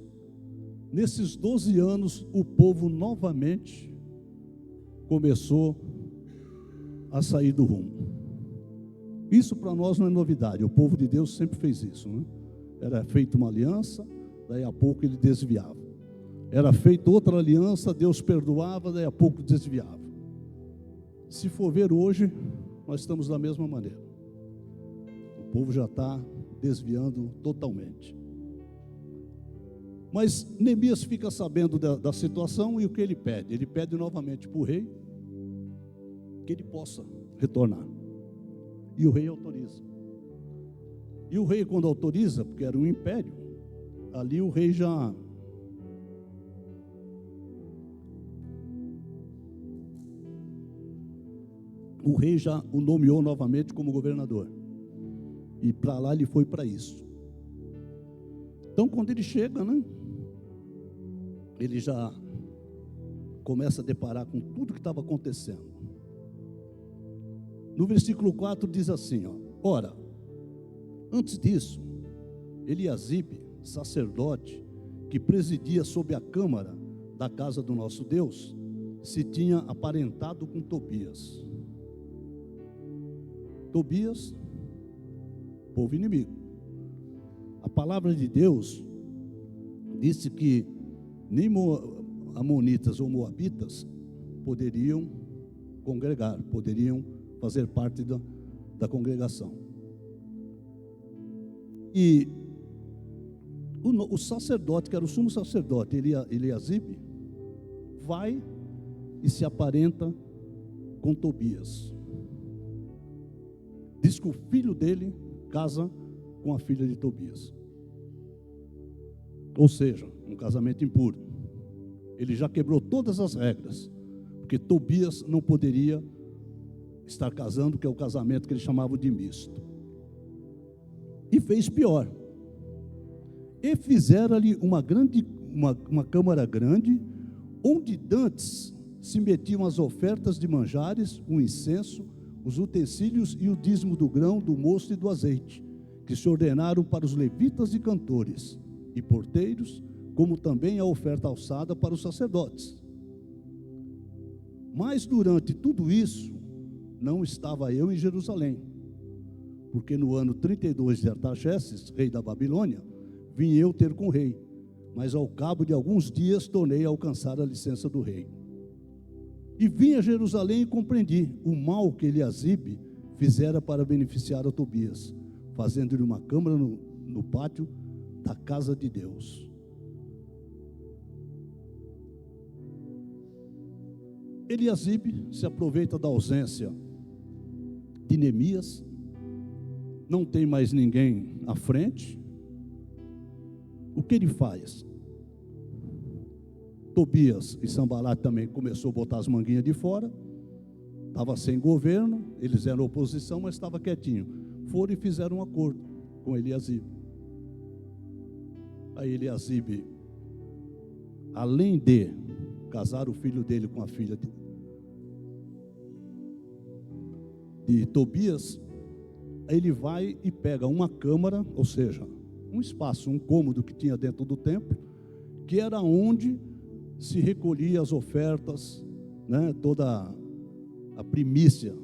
Nesses 12 anos, o povo novamente começou a sair do rumo. Isso para nós não é novidade, o povo de Deus sempre fez isso, né? Era feita uma aliança, daí a pouco ele desviava. Era feita outra aliança, Deus perdoava, daí a pouco desviava. Se for ver hoje, nós estamos da mesma maneira. O povo já está desviando totalmente. Mas Neemias fica sabendo da situação e o que ele pede? Ele pede novamente para o rei que ele possa retornar. E o rei autoriza. E o rei, quando autoriza, porque era um império, ali o rei já o nomeou novamente como governador. E para lá ele foi para isso. Então, quando ele chega, né, ele já começa a deparar com tudo que estava acontecendo. No versículo 4 diz assim, ó: ora, antes disso, Eliasibe, sacerdote, que presidia sob a câmara da casa do nosso Deus, se tinha aparentado com Tobias. Tobias, povo inimigo. A palavra de Deus disse que nem amonitas ou moabitas poderiam congregar, poderiam fazer parte da congregação. E o sacerdote, que era o sumo sacerdote, Eliasibe, vai e se aparenta com Tobias. Diz que o filho dele casa com a filha de Tobias. Ou seja, um casamento impuro. Ele já quebrou todas as regras, porque Tobias não poderia estar casando, que é o casamento que eles chamavam de misto. E fez pior. E fizeram ali uma câmara grande, onde dantes se metiam as ofertas de manjares, o incenso, os utensílios e o dízimo do grão, do mosto e do azeite, que se ordenaram para os levitas e cantores e porteiros, como também a oferta alçada para os sacerdotes. Mas durante tudo isso, não estava eu em Jerusalém, porque no ano 32 de Artaxerxes, rei da Babilônia, vim eu ter com o rei, mas ao cabo de alguns dias tornei a alcançar a licença do rei. E vim a Jerusalém e compreendi o mal que Eliasibe fizera para beneficiar a Tobias, fazendo-lhe uma câmara no pátio da casa de Deus. Eliasibe se aproveita da ausência de Neemias, não tem mais ninguém à frente. O que ele faz? Tobias e Sanbalate também começou a botar as manguinhas de fora, estava sem governo, eles eram oposição, mas estava quietinho. Foram e fizeram um acordo com Eliasibe. Aí Eliasibe, além de casar o filho dele com a filha de Tobias, ele vai e pega uma câmara, ou seja, um espaço, um cômodo que tinha dentro do templo, que era onde se recolhia as ofertas, né, toda a primícia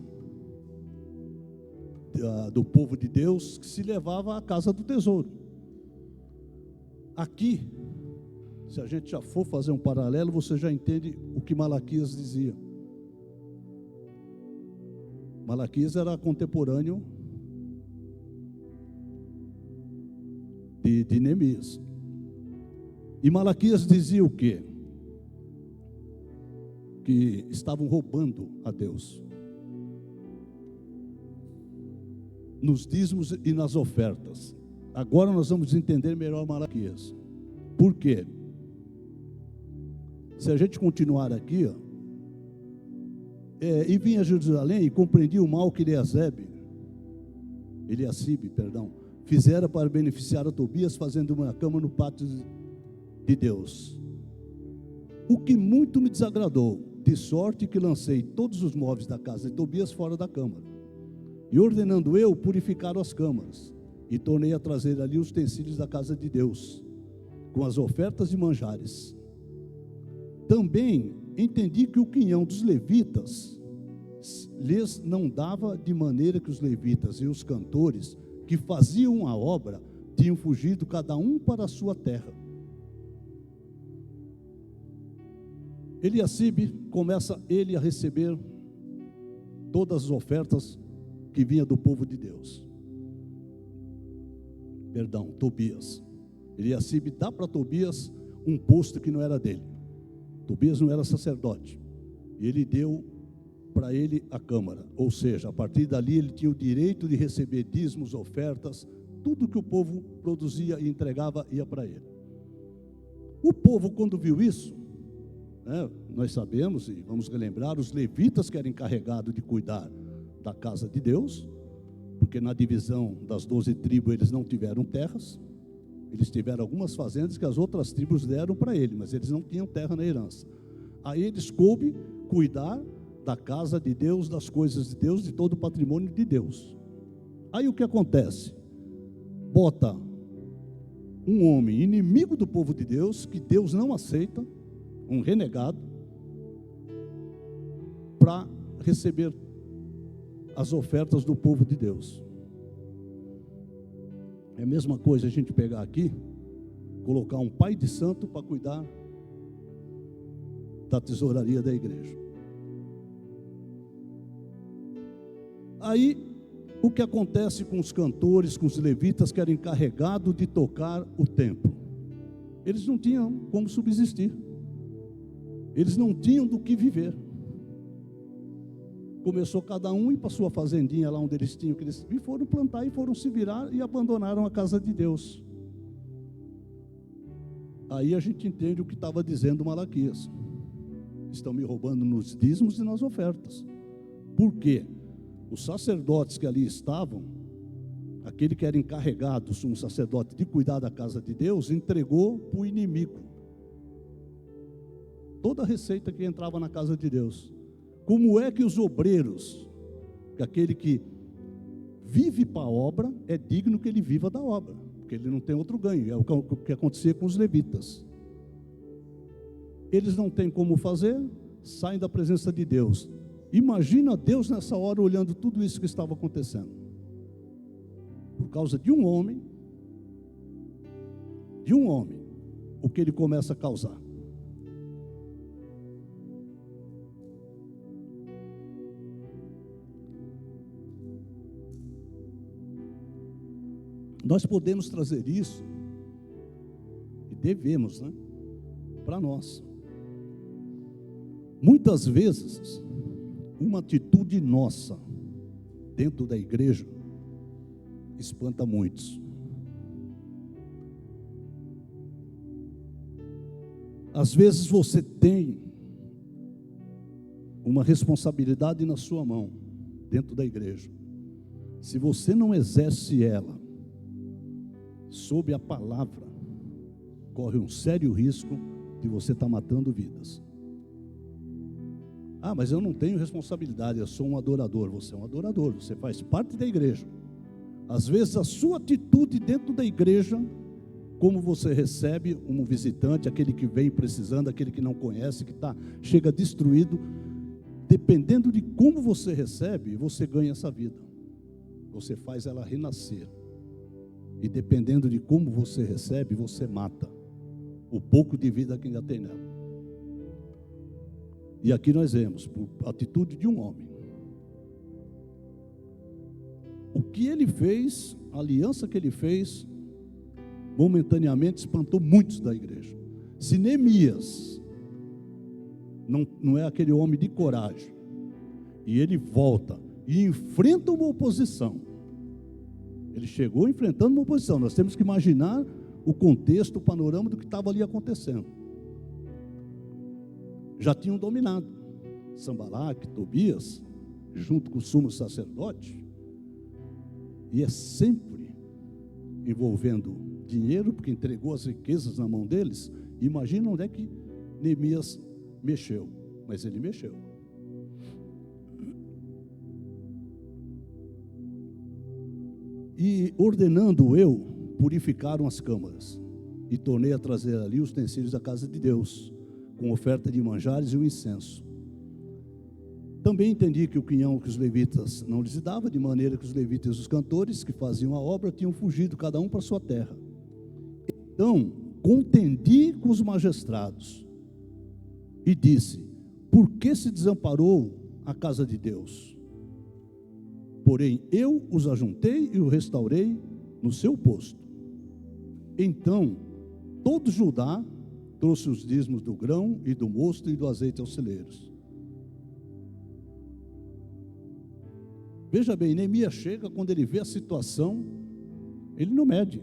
do povo de Deus, que se levava à casa do tesouro. Aqui, se a gente já for fazer um paralelo, você já entende o que Malaquias dizia. Malaquias era contemporâneo de Neemias. E Malaquias dizia o quê? Que estavam roubando a Deus nos dízimos e nas ofertas. Agora nós vamos entender melhor Malaquias. Por quê? Se a gente continuar aqui, e vinha a Jerusalém e compreendia o mal que Eliacibe, fizera para beneficiar a Tobias, fazendo uma cama no pátio de Deus. O que muito me desagradou, de sorte que lancei todos os móveis da casa de Tobias fora da câmara, e ordenando eu, purificaram as câmaras, e tornei a trazer ali os utensílios da casa de Deus, com as ofertas de manjares. Também entendi que o quinhão dos levitas lhes não dava, de maneira que os levitas e os cantores que faziam a obra tinham fugido cada um para a sua terra. Eliacibe começa ele a receber todas as ofertas que vinha do povo de Deus. Tobias. Eliacibe dá para Tobias um posto que não era dele. Tobias não era sacerdote. E ele deu para ele a câmara. Ou seja, a partir dali ele tinha o direito de receber dízimos, ofertas, tudo que o povo produzia e entregava ia para ele. O povo, quando viu isso, nós sabemos, e vamos relembrar, os levitas que eram encarregados de cuidar da casa de Deus, porque na divisão das 12 tribos eles não tiveram terras, eles tiveram algumas fazendas que as outras tribos deram para ele, mas eles não tinham terra na herança. Aí eles coube cuidar da casa de Deus, das coisas de Deus, de todo o patrimônio de Deus. Aí o que acontece? Bota um homem inimigo do povo de Deus, que Deus não aceita, um renegado, para receber as ofertas do povo de Deus. É a mesma coisa a gente pegar aqui, colocar um pai de santo para cuidar da tesouraria da igreja. Aí, o que acontece com os cantores, com os levitas que eram encarregados de tocar o templo? Eles não tinham como subsistir. Eles não tinham do que viver. Começou cada um ir para sua fazendinha lá onde eles tinham, e foram plantar e foram se virar e abandonaram a casa de Deus. Aí a gente entende o que estava dizendo Malaquias. Estão me roubando nos dízimos e nas ofertas. Por quê? Os sacerdotes que ali estavam, aquele que era encarregado, um sacerdote, de cuidar da casa de Deus, entregou para o inimigo toda a receita que entrava na casa de Deus. Como é que os obreiros, aquele que vive para a obra, é digno que ele viva da obra, porque ele não tem outro ganho? É o que acontecia com os levitas. Eles não têm como fazer, saem da presença de Deus. Imagina Deus nessa hora olhando tudo isso que estava acontecendo. Por causa de um homem, o que ele começa a causar. Nós podemos trazer isso, e devemos, para nós. Muitas vezes, uma atitude nossa, dentro da igreja, espanta muitos. Às vezes você tem uma responsabilidade na sua mão, dentro da igreja. Se você não exerce ela, sob a palavra, corre um sério risco de você estar matando vidas. Ah, mas eu não tenho responsabilidade, eu sou um adorador. Você é um adorador, você faz parte da igreja. Às vezes a sua atitude dentro da igreja, como você recebe um visitante, aquele que vem precisando, aquele que não conhece, que chega destruído, dependendo de como você recebe, você ganha essa vida. Você faz ela renascer. E dependendo de como você recebe, você mata o pouco de vida que ainda tem nela. E aqui nós vemos, por atitude de um homem, o que ele fez, a aliança que ele fez, momentaneamente espantou muitos da igreja. Se Neemias não é aquele homem de coragem, e ele volta e enfrenta uma oposição, ele chegou enfrentando uma oposição. Nós temos que imaginar o contexto, o panorama do que estava ali acontecendo. Já tinham dominado Sanbalaque, Tobias, junto com o sumo sacerdote, e é sempre envolvendo dinheiro, porque entregou as riquezas na mão deles. Imagina onde é que Neemias mexeu, mas ele mexeu. E ordenando eu, purificaram as câmaras, e tornei a trazer ali os utensílios da casa de Deus, com oferta de manjares e o incenso. Também entendi que o quinhão que os levitas não lhes dava, de maneira que os levitas e os cantores que faziam a obra tinham fugido, cada um para sua terra. Então, contendi com os magistrados e disse: por que se desamparou a casa de Deus? Porém, eu os ajuntei e o restaurei no seu posto. Então, todo Judá trouxe os dízimos do grão e do mosto e do azeite aos celeiros. Veja bem, Neemias chega, quando ele vê a situação, ele não mede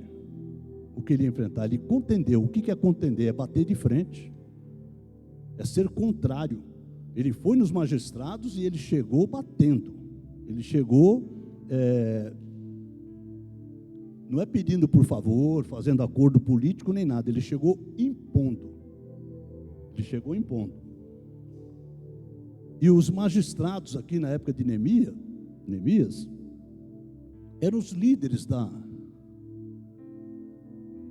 o que ele ia enfrentar, ele contendeu. O que é contender? É bater de frente, é ser contrário. Ele foi nos magistrados e ele chegou batendo, ele chegou, não é pedindo por favor, fazendo acordo político nem nada, ele chegou impondo. E os magistrados aqui na época de Neemias, eram os líderes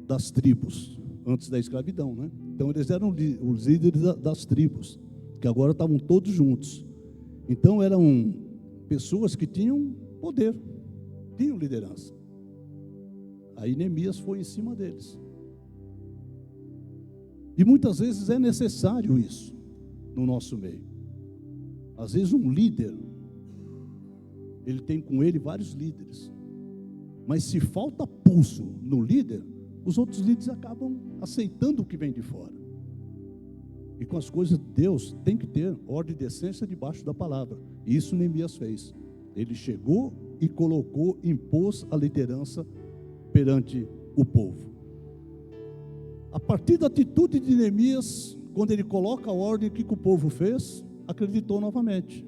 das tribos, antes da escravidão, né? Então eles eram os líderes das tribos, que agora estavam todos juntos. Então eram pessoas que tinham poder, tinham liderança. Aí Neemias foi em cima deles. E muitas vezes é necessário isso no nosso meio. Às vezes um líder, ele tem com ele vários líderes, mas se falta pulso no líder, os outros líderes acabam aceitando o que vem de fora. E com as coisas de Deus tem que ter ordem e decência debaixo da palavra. E isso Neemias fez. Ele chegou e colocou, impôs a liderança perante o povo. A partir da atitude de Neemias, quando ele coloca a ordem, o que o povo fez? Acreditou novamente.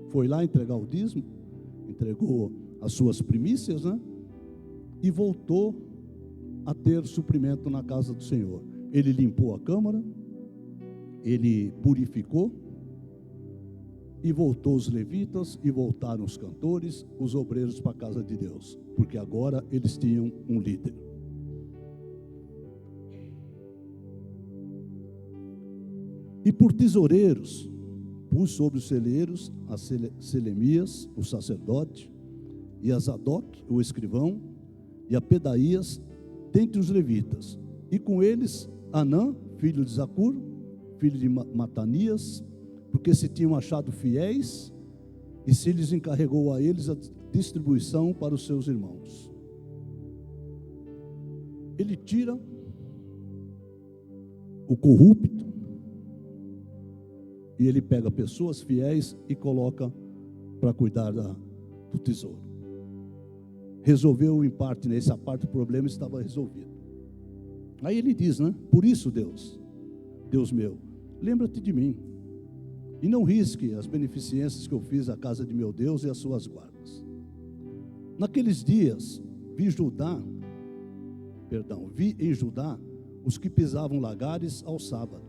Foi lá entregar o dízimo, entregou as suas primícias, né? E voltou a ter suprimento na casa do Senhor. Ele limpou a câmara, ele purificou, e voltou os levitas, e voltaram os cantores, os obreiros para a casa de Deus, porque agora eles tinham um líder. E por tesoureiros, pus sobre os celeiros a Selemias, o sacerdote, e a Zadok, o escrivão, e a Pedaías, dentre os levitas, e com eles Anã, filho de Zacur, filho de Matanias, porque se tinham achado fiéis, e se lhes encarregou a eles a distribuição para os seus irmãos. Ele tira o corrupto, e ele pega pessoas fiéis e coloca para cuidar do tesouro. Resolveu em parte, nessa parte do problema estava resolvido. Aí ele diz, né? Por isso, Deus meu, lembra-te de mim, e não risque as beneficências que eu fiz à casa de meu Deus e às suas guardas. Naqueles dias, vi em Judá os que pisavam lagares ao sábado,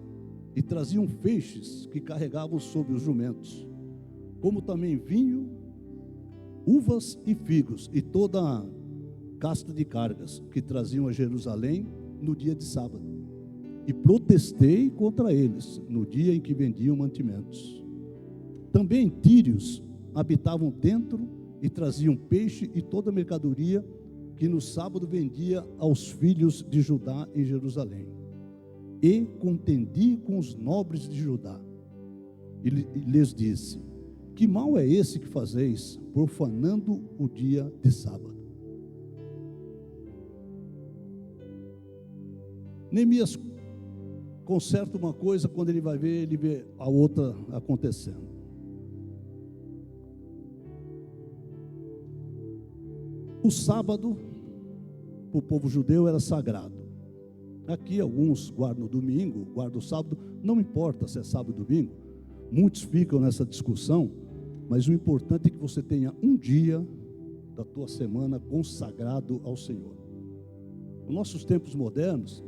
e traziam feixes que carregavam sobre os jumentos, como também vinho, uvas e figos, e toda a casta de cargas que traziam a Jerusalém no dia de sábado. E protestei contra eles no dia em que vendiam mantimentos. Também tírios habitavam dentro e traziam peixe e toda a mercadoria que no sábado vendia aos filhos de Judá em Jerusalém. E contendi com os nobres de Judá. E lhes disse: que mal é esse que fazeis, profanando o dia de sábado? Neemias conserta uma coisa, quando ele vai ver, ele vê a outra acontecendo. O sábado, para o povo judeu, era sagrado. Aqui alguns guardam o domingo, guardam o sábado, não importa se é sábado ou domingo, muitos ficam nessa discussão, mas o importante é que você tenha um dia da tua semana consagrado ao Senhor. Nos nossos tempos modernos,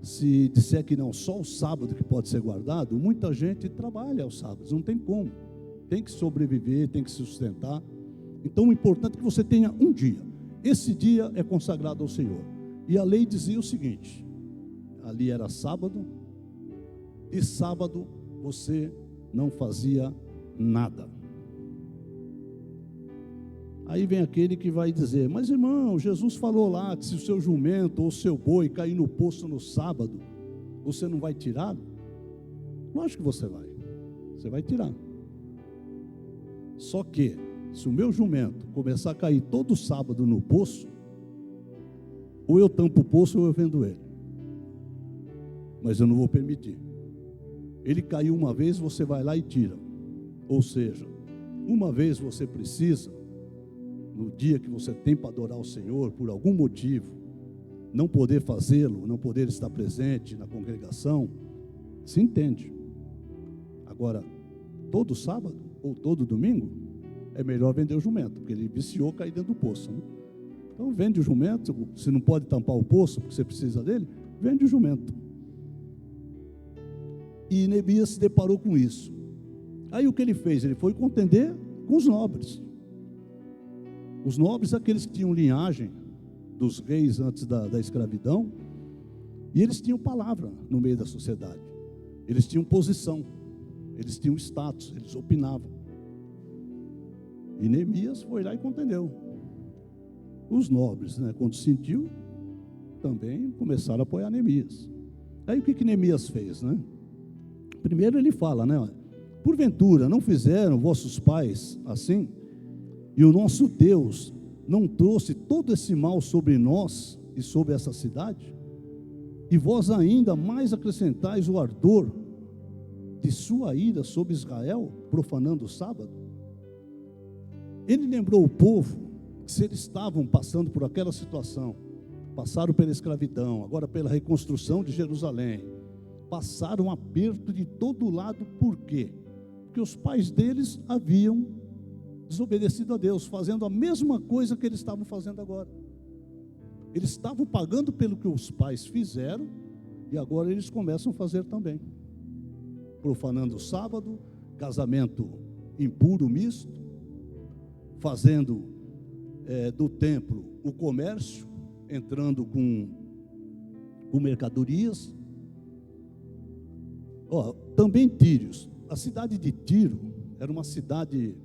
se disser que não, só o sábado que pode ser guardado, muita gente trabalha aos sábados, não tem como, tem que sobreviver, tem que se sustentar. Então o importante é que você tenha um dia, esse dia é consagrado ao Senhor. E a lei dizia o seguinte: ali era sábado, e sábado você não fazia nada. Aí vem aquele que vai dizer: mas irmão, Jesus falou lá que se o seu jumento ou o seu boi cair no poço no sábado, você não vai tirá-lo? Lógico que você vai tirar. Só que, se o meu jumento começar a cair todo sábado no poço, ou eu tampo o poço ou eu vendo ele. Mas eu não vou permitir. Ele caiu uma vez, você vai lá e tira. Ou seja, uma vez você precisa, no dia que você tem para adorar o Senhor, por algum motivo, não poder fazê-lo, não poder estar presente na congregação, se entende. Agora, todo sábado ou todo domingo, é melhor vender o jumento, porque ele viciou cair dentro do poço, né? Então vende o jumento. Se não pode tampar o poço, porque você precisa dele, vende o jumento. E Neemias se deparou com isso. Aí o que ele fez? Ele foi contender com os nobres. Os nobres, aqueles que tinham linhagem dos reis antes da escravidão, e eles tinham palavra no meio da sociedade. Eles tinham posição, eles tinham status, eles opinavam. E Neemias foi lá e contendeu. Os nobres, né, quando sentiu, também começaram a apoiar Neemias. Aí o que Neemias fez, né? Primeiro ele fala, né? Porventura não fizeram vossos pais assim? E o nosso Deus não trouxe todo esse mal sobre nós e sobre essa cidade? E vós ainda mais acrescentais o ardor de sua ira sobre Israel, profanando o sábado? Ele lembrou o povo que, se eles estavam passando por aquela situação, passaram pela escravidão, agora pela reconstrução de Jerusalém, passaram um aperto de todo lado. Por quê? Porque os pais deles haviam desobedecido a Deus, fazendo a mesma coisa que eles estavam fazendo agora. Eles estavam pagando pelo que os pais fizeram, e agora eles começam a fazer também, profanando o sábado, casamento impuro, misto, fazendo do templo o comércio, entrando com mercadorias. Também Tírios. A cidade de Tiro era uma cidade,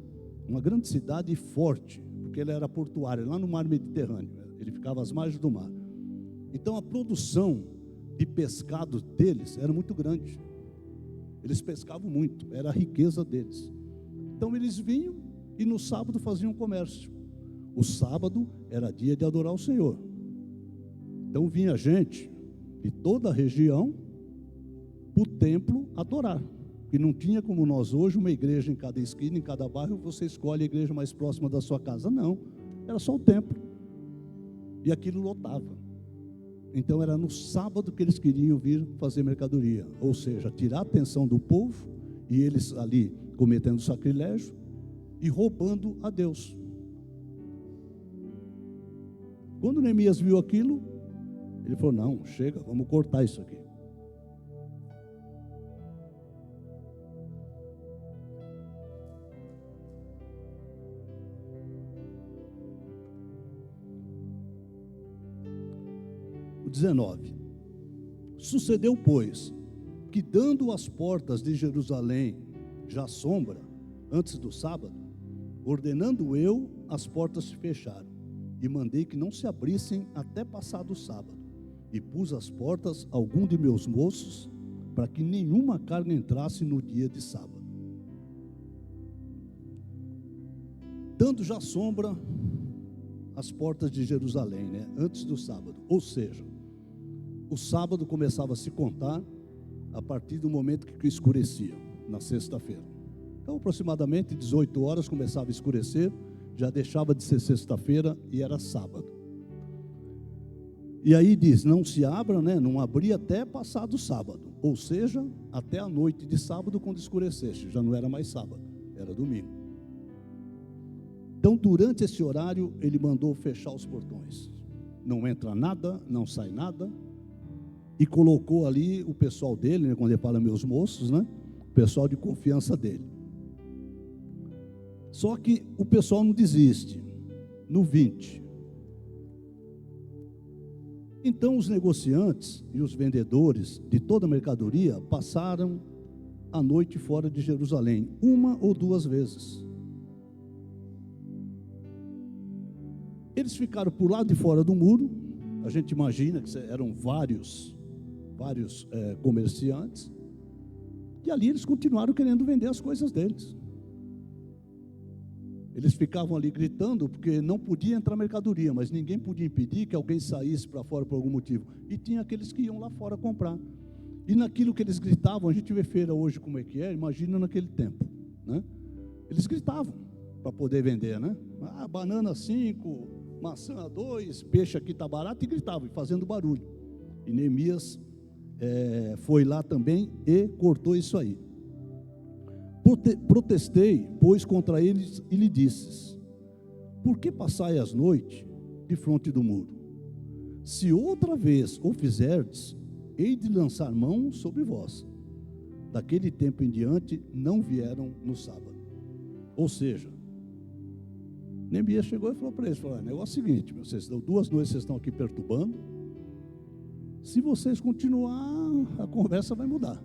uma grande cidade forte, porque ela era portuária, lá no mar Mediterrâneo, ele ficava às margens do mar. Então a produção de pescado deles era muito grande, eles pescavam muito, era a riqueza deles. Então eles vinham e no sábado faziam comércio. O sábado era dia de adorar o Senhor. Então vinha gente de toda a região para o templo adorar. E não tinha como nós hoje, uma igreja em cada esquina, em cada bairro, você escolhe a igreja mais próxima da sua casa. Não, era só o templo. E aquilo lotava. Então era no sábado que eles queriam vir fazer mercadoria. Ou seja, tirar a atenção do povo, e eles ali cometendo sacrilégio e roubando a Deus. Quando Neemias viu aquilo, ele falou: não, chega, vamos cortar isso aqui. 19. Sucedeu, pois, que dando as portas de Jerusalém já sombra, antes do sábado, ordenando eu, as portas se fecharam, e mandei que não se abrissem até passado o sábado, e pus as portas a algum de meus moços, para que nenhuma carne entrasse no dia de sábado. Dando já sombra as portas de Jerusalém, né, antes do sábado, ou seja, o sábado começava a se contar a partir do momento que escurecia, na sexta-feira. Então, aproximadamente 18 horas começava a escurecer, já deixava de ser sexta-feira e era sábado. E aí diz, não se abra, né, não abria até passado o sábado, ou seja, até a noite de sábado quando escurecesse, já não era mais sábado, era domingo. Então, durante esse horário, ele mandou fechar os portões. Não entra nada, não sai nada. E colocou ali o pessoal dele, né, quando ele fala meus moços, né, o pessoal de confiança dele. Só que o pessoal não desiste. No 20. Então, os negociantes e os vendedores de toda a mercadoria passaram a noite fora de Jerusalém, uma ou duas vezes. Eles ficaram por lado de fora do muro. A gente imagina que eram vários comerciantes. E ali eles continuaram querendo vender as coisas deles. Eles ficavam ali gritando porque não podia entrar mercadoria, mas ninguém podia impedir que alguém saísse para fora por algum motivo. E tinha aqueles que iam lá fora comprar. E naquilo que eles gritavam, a gente vê feira hoje como é que é, imagina naquele tempo, né? Eles gritavam para poder vender, né? Ah, banana 5, maçã 2, peixe aqui está barato, e gritavam, fazendo barulho. E Neemias foi lá também e cortou isso aí. Protestei, pois, contra eles e lhe disse: por que passai as noites de fronte do muro? Se outra vez o fizerdes, hei de lançar mão sobre vós. Daquele tempo em diante, não vieram no sábado. Ou seja, Neemias chegou e falou para eles, o negócio é o seguinte, vocês dão 2 noites, vocês estão aqui perturbando. Se vocês continuar, a conversa vai mudar.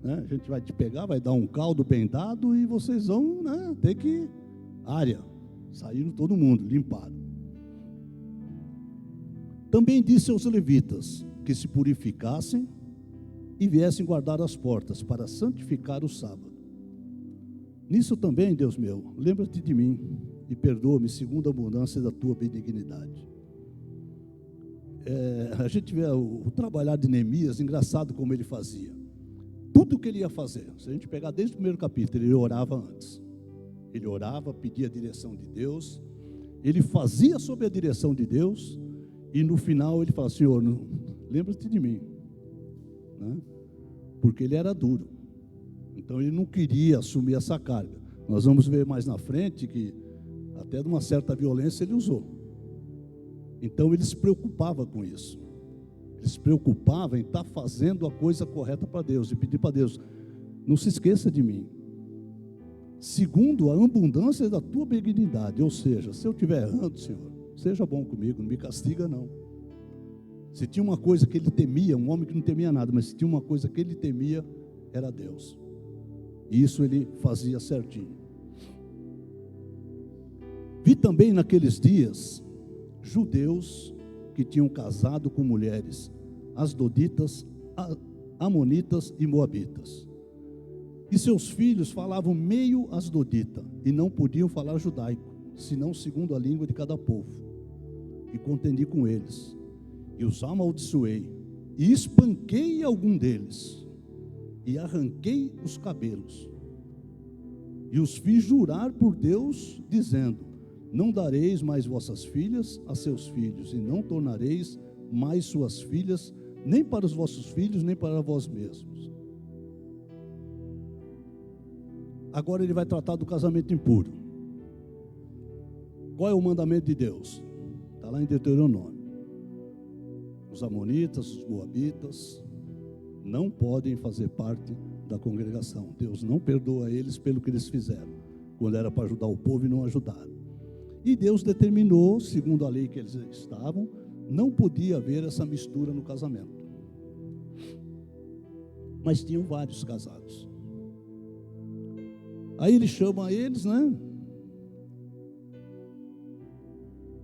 Né? A gente vai te pegar, vai dar um caldo bem dado e vocês vão, né, ter que saíram todo mundo, limparam. Também disse aos levitas que se purificassem e viessem guardar as portas para santificar o sábado. Nisso também, Deus meu, lembra-te de mim e perdoa-me segundo a abundância da tua benignidade. A gente vê o trabalhar de Neemias, engraçado como ele fazia. Tudo que ele ia fazer, se a gente pegar desde o primeiro capítulo, ele orava antes. Ele orava, pedia a direção de Deus, ele fazia sob a direção de Deus, e no final ele fala, Senhor, lembra-te de mim, né? Porque ele era duro, então ele não queria assumir essa carga. Nós vamos ver mais na frente que até de uma certa violência ele usou. Então ele se preocupava com isso, ele se preocupava em estar fazendo a coisa correta para Deus, e pedir para Deus, não se esqueça de mim, segundo a abundância da tua benignidade. Ou seja, se eu estiver errando, Senhor, seja bom comigo, não me castiga não. Se tinha uma coisa que ele temia, um homem que não temia nada, mas se tinha uma coisa que ele temia, era Deus. E isso ele fazia certinho. Vi também naqueles dias judeus que tinham casado com mulheres asdoditas, amonitas e moabitas. E seus filhos falavam meio asdodita e não podiam falar judaico, senão segundo a língua de cada povo. E contendi com eles, e os amaldiçoei, e espanquei algum deles, e arranquei os cabelos, e os fiz jurar por Deus, dizendo, não dareis mais vossas filhas a seus filhos, e não tornareis mais suas filhas, nem para os vossos filhos, nem para vós mesmos. Agora ele vai tratar do casamento impuro. Qual é o mandamento de Deus? Está lá em Deuteronômio. Os amonitas, os moabitas não podem fazer parte da congregação. Deus não perdoa eles pelo que eles fizeram, quando era para ajudar o povo e não ajudaram. E Deus determinou, segundo a lei que eles estavam, não podia haver essa mistura no casamento. Mas tinham vários casados. Aí ele chama eles, né?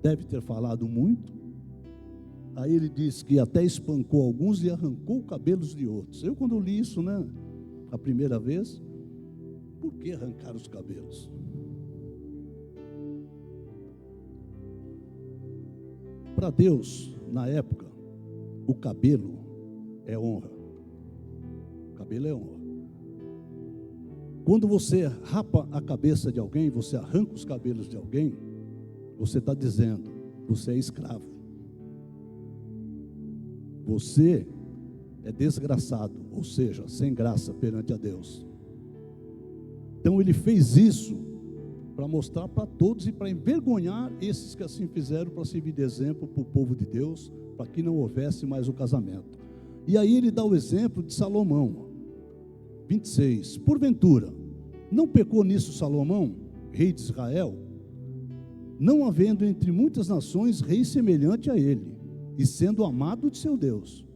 Deve ter falado muito. Aí ele diz que até espancou alguns e arrancou cabelos de outros. Eu, quando li isso, né, a primeira vez, por que arrancar os cabelos? Para Deus, na época, o cabelo é honra. O cabelo é honra. Quando você rapa a cabeça de alguém, você arranca os cabelos de alguém, você está dizendo, você é escravo. Você é desgraçado, ou seja, sem graça perante a Deus. Então ele fez isso para mostrar para todos e para envergonhar esses que assim fizeram, para servir de exemplo para o povo de Deus, para que não houvesse mais o casamento. E aí ele dá o exemplo de Salomão, 26. Porventura, não pecou nisso Salomão, rei de Israel, não havendo entre muitas nações rei semelhante a ele, e sendo amado de seu Deus,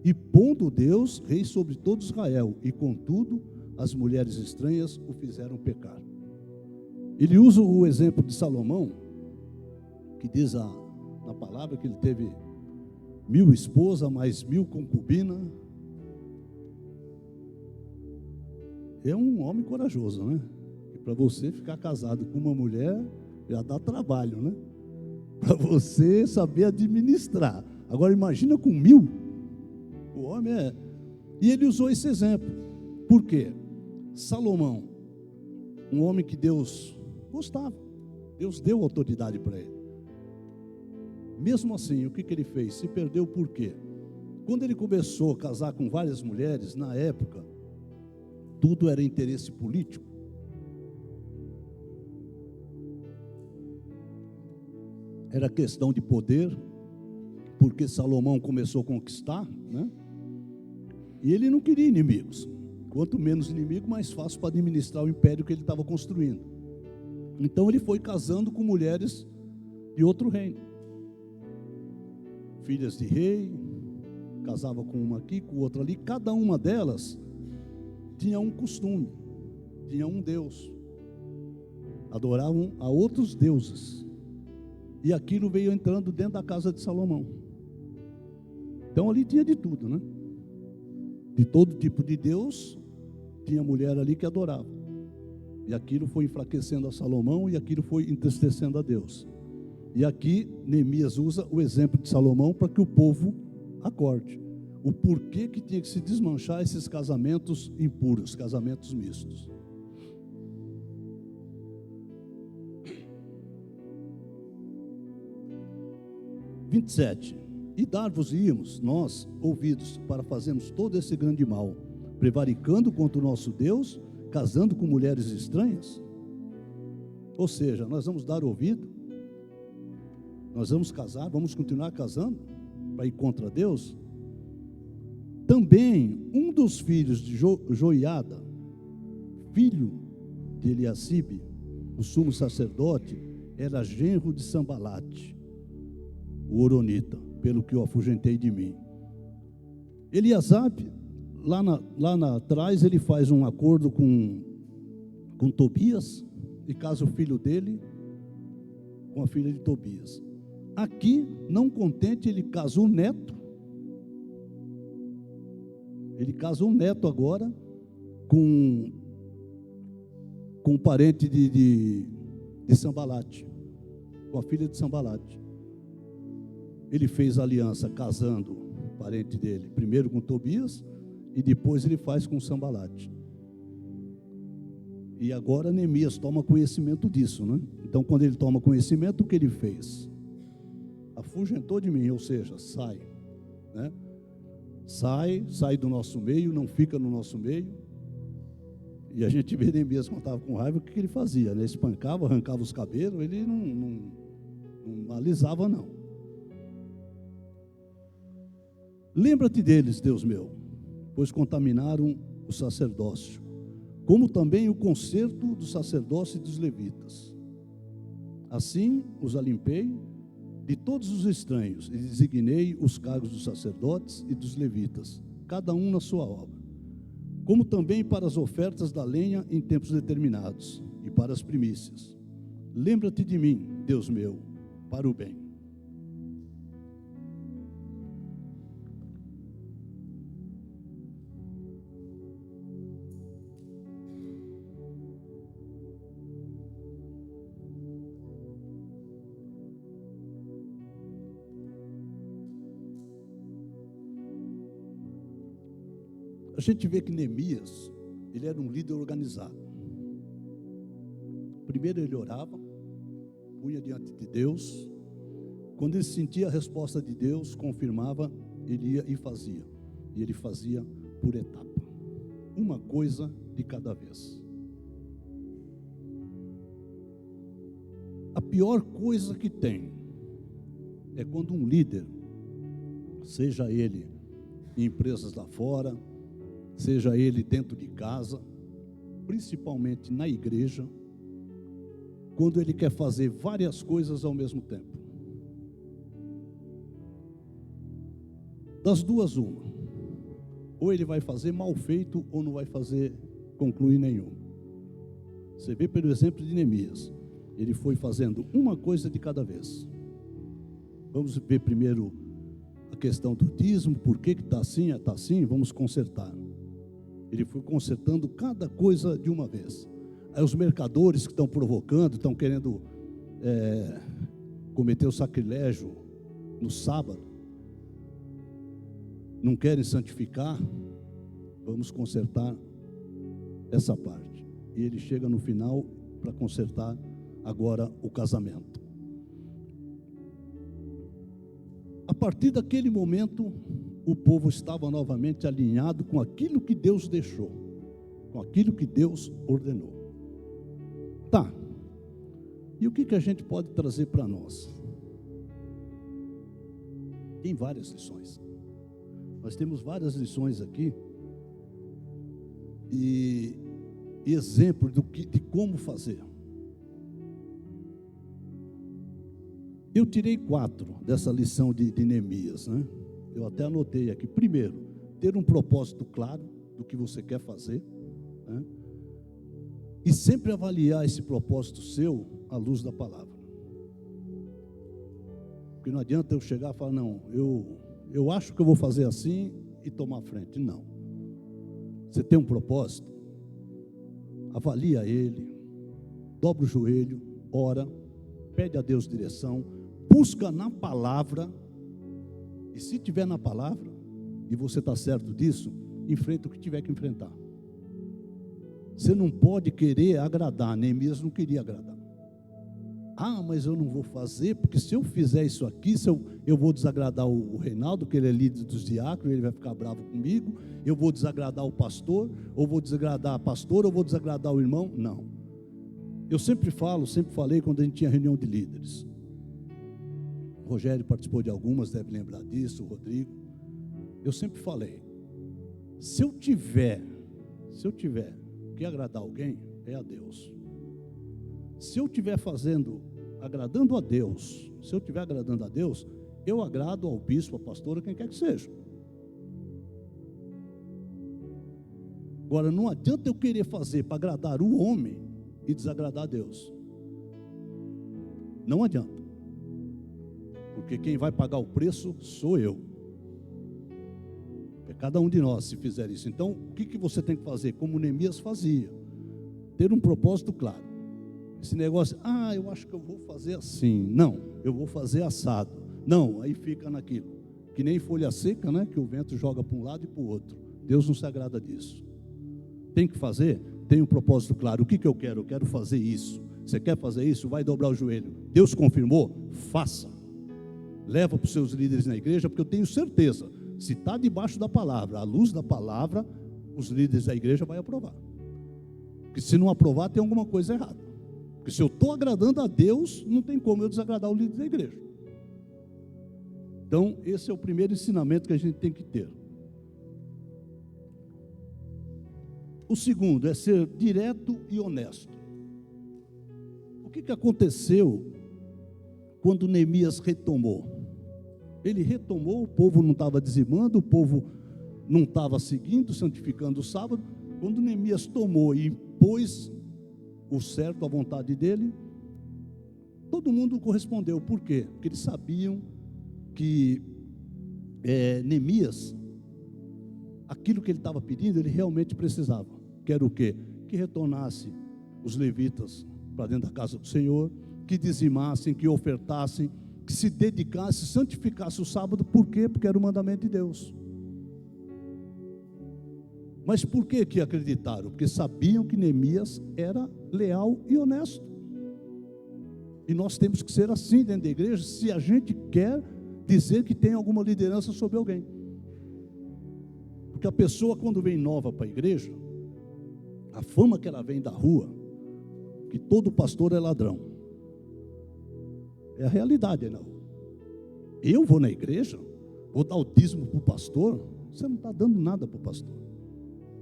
e pondo Deus rei sobre todo Israel, e contudo as mulheres estranhas o fizeram pecar. Ele usa o exemplo de Salomão, que diz na palavra que ele teve 1000 esposas, mais 1000 concubinas. É um homem corajoso, né? E para você ficar casado com uma mulher, já dá trabalho, né? Para você saber administrar. Agora imagina com 1000. O homem é... E ele usou esse exemplo. Por quê? Salomão, um homem que Deus gostava. Deus deu autoridade para ele. Mesmo assim, o que ele fez? Se perdeu por quê? Quando ele começou a casar com várias mulheres, na época, tudo era interesse político. Era questão de poder, porque Salomão começou a conquistar, né? E ele não queria inimigos. Quanto menos inimigo, mais fácil para administrar o império que ele estava construindo. Então ele foi casando com mulheres de outro reino. Filhas de rei, casava com uma aqui, com outra ali. Cada uma delas tinha um costume, tinha um Deus. Adoravam a outros deuses. E aquilo veio entrando dentro da casa de Salomão. Então ali tinha de tudo, né? De todo tipo de Deus, tinha mulher ali que adorava. E aquilo foi enfraquecendo a Salomão e aquilo foi entristecendo a Deus. E aqui Neemias usa o exemplo de Salomão para que o povo acorde. O porquê que tinha que se desmanchar esses casamentos impuros, casamentos mistos. E dar-vos-íamos, nós, ouvidos, para fazermos todo esse grande mal, prevaricando contra o nosso Deus, casando com mulheres estranhas? Ou seja, nós vamos dar ouvido, nós vamos casar, vamos continuar casando, para ir contra Deus? Também, um dos filhos de Joiada, filho de Eliacibe, o sumo sacerdote, era genro de Sambalate, o horonita, pelo que eu afugentei de mim. Eliasabe, lá atrás, ele faz um acordo com Tobias, e casa o filho dele com a filha de Tobias. Aqui, não contente, ele casou o neto. Ele casou um neto agora com o parente de Sambalate, com a filha de Sambalate. Ele fez aliança casando o parente dele, primeiro com Tobias, e depois ele faz com Sambalate. E agora Neemias toma conhecimento disso, né? Então, quando ele toma conhecimento, o que ele fez? Afugentou de mim, ou seja, sai, né? Sai do nosso meio, não fica no nosso meio. E a gente vê Neemias quando estava com raiva, o que ele fazia, né? Espancava, arrancava os cabelos, ele não alisava, não. Lembra-te deles, Deus meu, pois contaminaram o sacerdócio, como também o concerto do sacerdócio e dos levitas. Assim os alimpei de todos os estranhos, e designei os cargos dos sacerdotes e dos levitas, cada um na sua obra, como também para as ofertas da lenha em tempos determinados, e para as primícias. Lembra-te de mim, Deus meu, para o bem. A gente vê que Neemias, ele era um líder organizado. Primeiro ele orava, punha diante de Deus. Quando ele sentia a resposta de Deus, confirmava, ele ia e fazia. E ele fazia por etapa. Uma coisa de cada vez. A pior coisa que tem é quando um líder, seja ele em empresas lá fora, seja ele dentro de casa, principalmente na igreja, quando ele quer fazer várias coisas ao mesmo tempo. Das duas, uma. Ou ele vai fazer mal feito, ou não vai fazer concluir nenhum. Você vê pelo exemplo de Neemias. Ele foi fazendo uma coisa de cada vez. Vamos ver primeiro a questão do dízimo, por que está assim, vamos consertar. Ele foi consertando cada coisa de uma vez. Aí os mercadores que estão provocando, estão querendo cometer o sacrilégio no sábado, não querem santificar, vamos consertar essa parte. E ele chega no final para consertar agora o casamento. A partir daquele momento, o povo estava novamente alinhado com aquilo que Deus deixou, com aquilo que Deus ordenou. Tá, e o que a gente pode trazer para nós? Tem várias lições. Nós temos várias lições aqui, e exemplo de como fazer. Eu tirei 4 dessa lição de Neemias, né? Eu até anotei aqui. Primeiro, ter um propósito claro do que você quer fazer, né? E sempre avaliar esse propósito seu à luz da palavra. Porque não adianta eu chegar e falar, não, eu acho que eu vou fazer assim e tomar frente. Não. Você tem um propósito, avalia ele, dobra o joelho, ora, pede a Deus direção, busca na palavra. E se tiver na palavra, e você está certo disso, enfrenta o que tiver que enfrentar. Você não pode querer agradar, Neemias não queria agradar. Ah, mas eu não vou fazer, porque se eu fizer isso aqui, eu vou desagradar o Reinaldo, que ele é líder dos diáconos, ele vai ficar bravo comigo, eu vou desagradar o pastor, ou vou desagradar a pastora, ou vou desagradar o irmão. Não. Eu sempre falei quando a gente tinha reunião de líderes. O Rogério participou de algumas, deve lembrar disso, o Rodrigo. Eu sempre falei, se eu tiver que agradar alguém, é a Deus. Se eu estiver agradando a Deus, eu agrado ao bispo, à pastora, quem quer que seja. Agora, não adianta eu querer fazer para agradar o homem e desagradar a Deus. Não adianta. Porque quem vai pagar o preço sou eu. É cada um de nós se fizer isso. Então, o que você tem que fazer? Como Neemias fazia. Ter um propósito claro. Esse negócio, eu acho que eu vou fazer assim. Não, eu vou fazer assado. Não, aí fica naquilo. Que nem folha seca, né? Que o vento joga para um lado e para o outro. Deus não se agrada disso. Tem que fazer, tem um propósito claro. O que eu quero? Eu quero fazer isso. Você quer fazer isso? Vai dobrar o joelho. Deus confirmou? Faça. Leva para os seus líderes na igreja, porque eu tenho certeza, se está debaixo da palavra, à luz da palavra, os líderes da igreja vão aprovar. Porque se não aprovar, tem alguma coisa errada. Porque se eu estou agradando a Deus, não tem como eu desagradar o líder da igreja. Então, esse é o primeiro ensinamento que a gente tem que ter. O segundo é ser direto e honesto. O que aconteceu quando Neemias retomou. Ele retomou, o povo não estava dizimando, o povo não estava seguindo, santificando o sábado. Quando Neemias tomou e impôs o certo à vontade dele, todo mundo correspondeu. Por quê? Porque eles sabiam que Neemias, aquilo que ele estava pedindo, ele realmente precisava. Que era o quê? Que retornasse os levitas para dentro da casa do Senhor, que dizimassem, que ofertassem, que se dedicassem, santificassem o sábado. Por quê? Porque era o mandamento de Deus. Mas por que acreditaram? Porque sabiam que Neemias era leal e honesto. E nós temos que ser assim dentro da igreja, se a gente quer dizer que tem alguma liderança sobre alguém. Porque a pessoa, quando vem nova para a igreja, a fama que ela vem da rua, que todo pastor é ladrão. É a realidade aí na rua. Eu vou na igreja, vou dar o dízimo para o pastor, você não está dando nada para o pastor.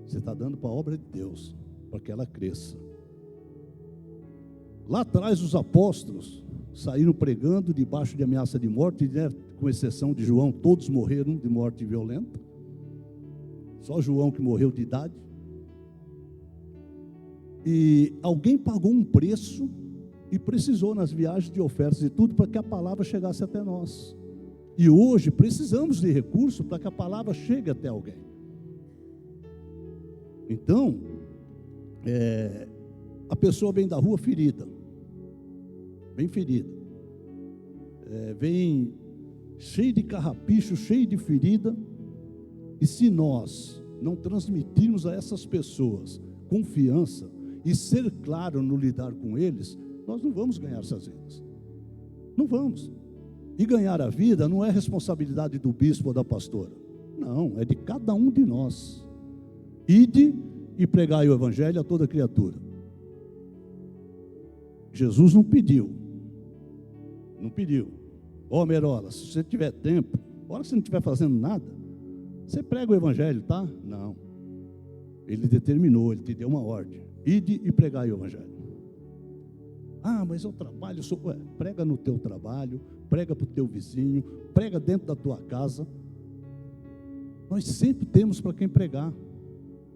Você está dando para a obra de Deus, para que ela cresça. Lá atrás os apóstolos saíram pregando debaixo de ameaça de morte, né? Com exceção de João, todos morreram de morte violenta. Só João que morreu de idade. E alguém pagou um preço e precisou nas viagens de ofertas e tudo para que a palavra chegasse até nós. E hoje precisamos de recursos para que a palavra chegue até alguém. Então, a pessoa vem da rua ferida, bem ferida, vem cheio de carrapicho, cheio de ferida, e se nós não transmitirmos a essas pessoas confiança e ser claro no lidar com eles, nós não vamos ganhar essas vidas, não vamos. E ganhar a vida não é responsabilidade do bispo ou da pastora, não, é de cada um de nós. Ide e pregai o evangelho a toda criatura. Jesus não pediu. Ó, Merola, se você tiver tempo, a hora que você não estiver fazendo nada, você prega o evangelho, tá? Não. Ele determinou, ele te deu uma ordem. Ide e pregai o evangelho. Ah, mas eu trabalho, prega no teu trabalho, prega para o teu vizinho, prega dentro da tua casa. Nós sempre temos para quem pregar.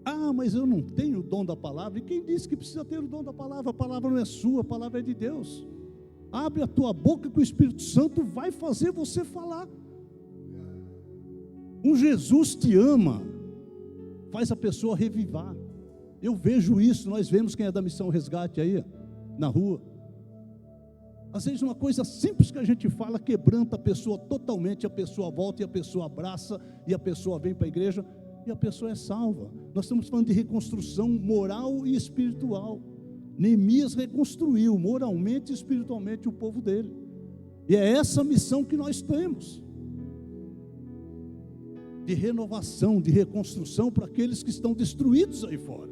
Ah, mas eu não tenho o dom da palavra. E quem disse que precisa ter o dom da palavra? A palavra não é sua, a palavra é de Deus. Abre a tua boca que o Espírito Santo vai fazer você falar. Um Jesus te ama, faz a pessoa revivar. Eu vejo isso, nós vemos quem é da Missão Resgate aí, na rua. Às vezes uma coisa simples que a gente fala quebranta a pessoa totalmente, a pessoa volta e a pessoa abraça, e a pessoa vem para a igreja, e a pessoa é salva. Nós estamos falando de reconstrução moral e espiritual. Neemias reconstruiu moralmente e espiritualmente o povo dele. E é essa missão que nós temos. De renovação, de reconstrução para aqueles que estão destruídos aí fora.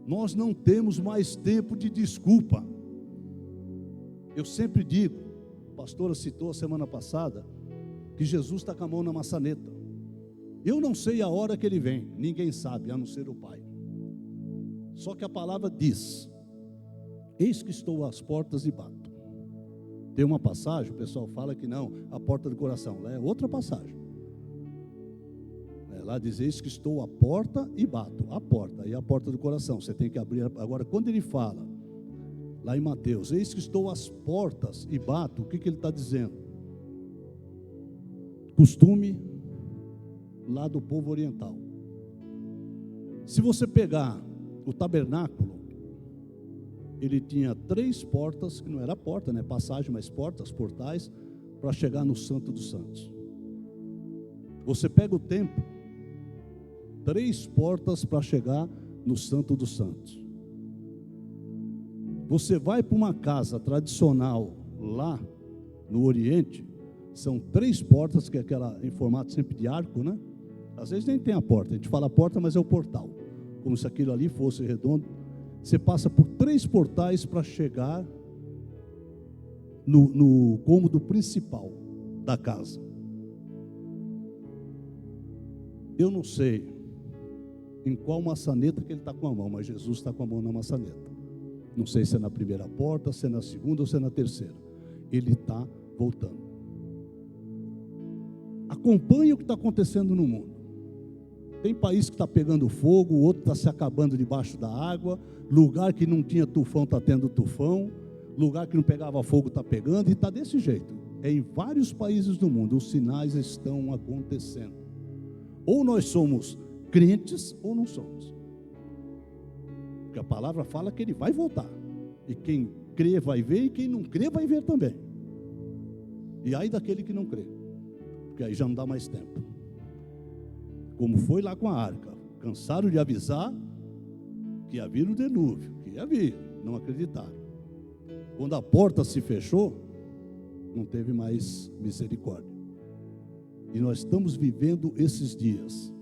Nós não temos mais tempo de desculpa. Eu sempre digo, a pastora citou a semana passada, que Jesus está com a mão na maçaneta. Eu não sei a hora que ele vem, ninguém sabe, a não ser o Pai. Só que a palavra diz: eis que estou às portas e bato. Tem uma passagem, o pessoal fala que não, a porta do coração, lá é outra passagem. Lá diz: eis que estou à porta e bato. A porta, e a porta do coração, você tem que abrir. Agora, quando ele fala, lá em Mateus, eis que estou às portas e bato, o que ele está dizendo? Costume lá do povo oriental. Se você pegar o tabernáculo, ele tinha 3 portas, que não era porta, né? Passagem, mas portas, portais, para chegar no Santo dos Santos. Você pega o templo, 3 portas para chegar no Santo dos Santos. Você vai para uma casa tradicional lá no Oriente, são 3 portas, que é aquela em formato sempre de arco, né? Às vezes nem tem a porta, a gente fala porta, mas é o portal, como se aquilo ali fosse redondo. Você passa por 3 portais para chegar no cômodo principal da casa. Eu não sei em qual maçaneta que ele está com a mão, mas Jesus está com a mão na maçaneta. Não sei se é na primeira porta, se é na segunda ou se é na terceira. Ele está voltando. Acompanhe o que está acontecendo no mundo. Tem país que está pegando fogo, o outro está se acabando debaixo da água, lugar que não tinha tufão está tendo tufão, lugar que não pegava fogo está pegando, e está desse jeito. É em vários países do mundo, os sinais estão acontecendo. Ou nós somos crentes ou não somos. Porque a palavra fala que ele vai voltar. E quem crê vai ver, e quem não crê vai ver também. E aí daquele que não crê, porque aí já não dá mais tempo. Como foi lá com a arca, cansaram de avisar que ia vir o dilúvio, que ia vir, não acreditaram. Quando a porta se fechou, não teve mais misericórdia. E nós estamos vivendo esses dias.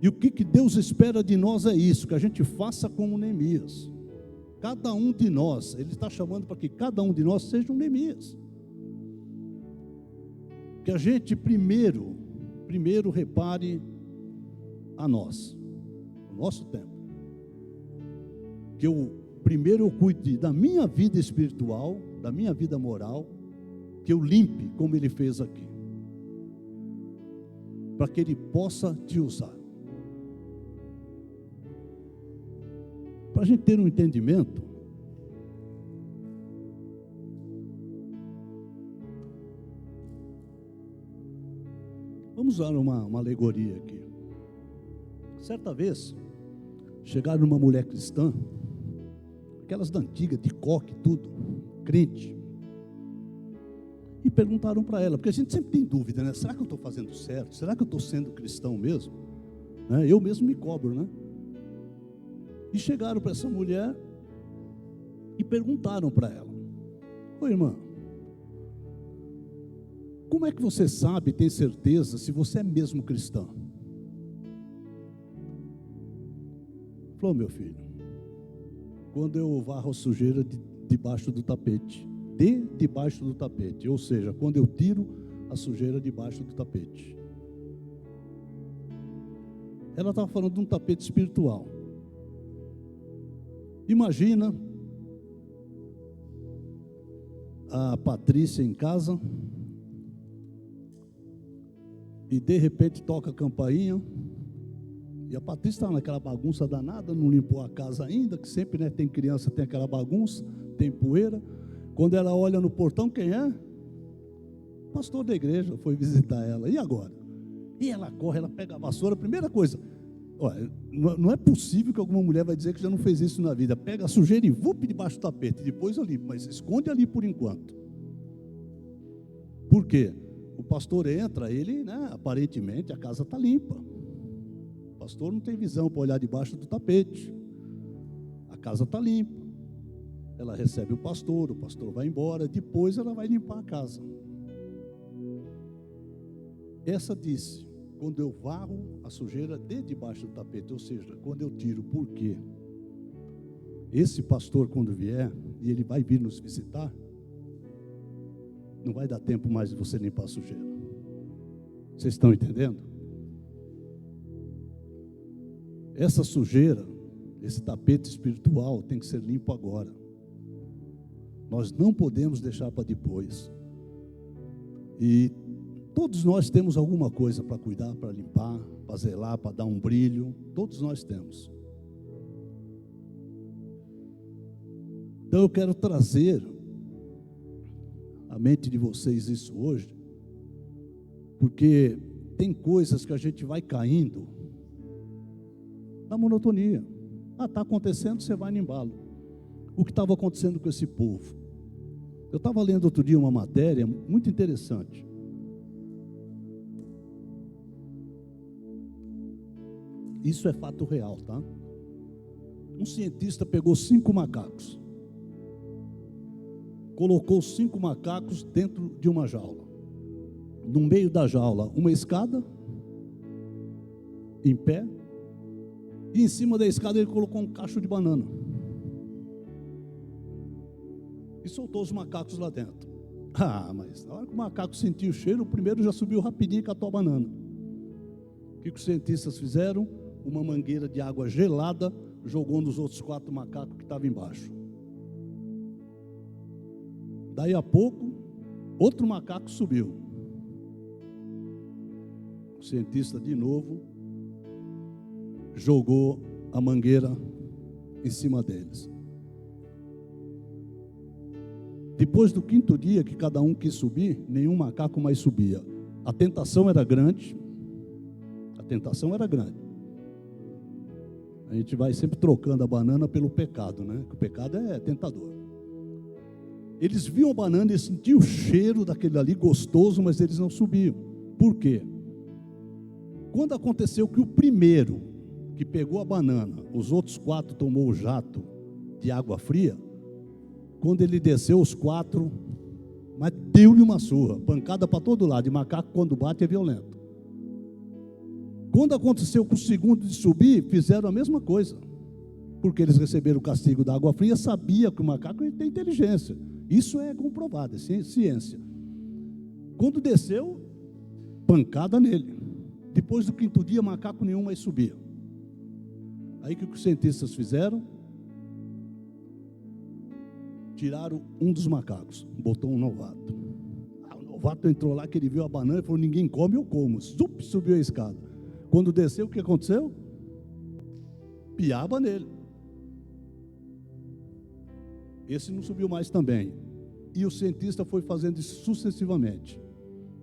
E o que Deus espera de nós é isso, que a gente faça como Neemias. Cada um de nós, Ele está chamando para que cada um de nós seja um Neemias. Que a gente primeiro repare a nós, o nosso tempo. Que primeiro eu cuide da minha vida espiritual, da minha vida moral, que eu limpe como Ele fez aqui, para que Ele possa te usar. Para a gente ter um entendimento, vamos usar uma alegoria aqui. Certa vez, chegaram numa mulher cristã, aquelas da antiga, de coque, tudo, crente, e perguntaram para ela, porque a gente sempre tem dúvida, né? Será que eu estou fazendo certo? Será que eu estou sendo cristão mesmo? Eu mesmo me cobro, né? E chegaram para essa mulher e perguntaram para ela: ô irmã, como é que você sabe, tem certeza, se você é mesmo cristã? Falou: meu filho, quando eu varro a sujeira debaixo do tapete, debaixo do tapete, ou seja, quando eu tiro a sujeira debaixo do tapete. Ela estava falando de um tapete espiritual. Imagina a Patrícia em casa e de repente toca a campainha e a Patrícia está naquela bagunça danada, não limpou a casa ainda, que sempre, né, tem criança, tem aquela bagunça, tem poeira. Quando ela olha no portão, quem é? O pastor da igreja foi visitar ela. E agora? E ela corre, ela pega a vassoura, primeira coisa, olha, não é possível que alguma mulher vai dizer que já não fez isso na vida. Pega a sujeira e vup debaixo do tapete, depois eu limpo, mas esconde ali por enquanto. Por quê? O pastor entra, ele, né, aparentemente a casa está limpa. O pastor não tem visão para olhar debaixo do tapete. A casa está limpa. Ela recebe o pastor vai embora, depois ela vai limpar a casa. Essa disse: quando eu varro a sujeira de debaixo do tapete, ou seja, quando eu tiro. Por quê? Esse pastor, quando vier, e ele vai vir nos visitar, não vai dar tempo mais de você limpar a sujeira. Vocês estão entendendo? Essa sujeira, esse tapete espiritual tem que ser limpo agora. Nós não podemos deixar para depois. E todos nós temos alguma coisa para cuidar, para limpar, para zelar, para dar um brilho. Todos nós temos. Então eu quero trazer à mente de vocês isso hoje, porque tem coisas que a gente vai caindo na monotonia. Está acontecendo, você vai no embalo. O que estava acontecendo com esse povo? Eu estava lendo outro dia uma matéria muito interessante. Isso é fato real, tá? Um cientista pegou 5 macacos, colocou 5 macacos dentro de uma jaula. No meio da jaula, uma escada, em pé, e em cima da escada ele colocou um cacho de banana. E soltou os macacos lá dentro. Mas na hora que o macaco sentiu o cheiro, o primeiro já subiu rapidinho e catou a banana. O que os cientistas fizeram? Uma mangueira de água gelada jogou nos outros 4 macacos que estavam embaixo. Daí a pouco, outro macaco subiu. O cientista de novo jogou a mangueira em cima deles. Depois do 5º dia que cada um quis subir, nenhum macaco mais subia. A tentação era grande. A tentação era grande. A gente vai sempre trocando a banana pelo pecado, né? Porque o pecado é tentador. Eles viam a banana e sentiam o cheiro daquele ali gostoso, mas eles não subiam. Por quê? Quando aconteceu que o primeiro que pegou a banana, os outros 4 tomou o jato de água fria, quando ele desceu, os 4, mas deu-lhe uma surra, pancada para todo lado, e macaco quando bate é violento. Quando aconteceu com o segundo de subir, fizeram a mesma coisa, porque eles receberam o castigo da água fria, sabia que o macaco tem inteligência, isso é comprovado, é ciência. Quando desceu, pancada nele. Depois do 5º dia, macaco nenhum mais subia. Aí o que os cientistas fizeram? Tiraram um dos macacos, botou um novato. O novato entrou lá, que ele viu a banana e falou: ninguém come, eu como. Subiu a escada. Quando desceu, o que aconteceu? Piaba nele. Esse não subiu mais também. E o cientista foi fazendo isso sucessivamente.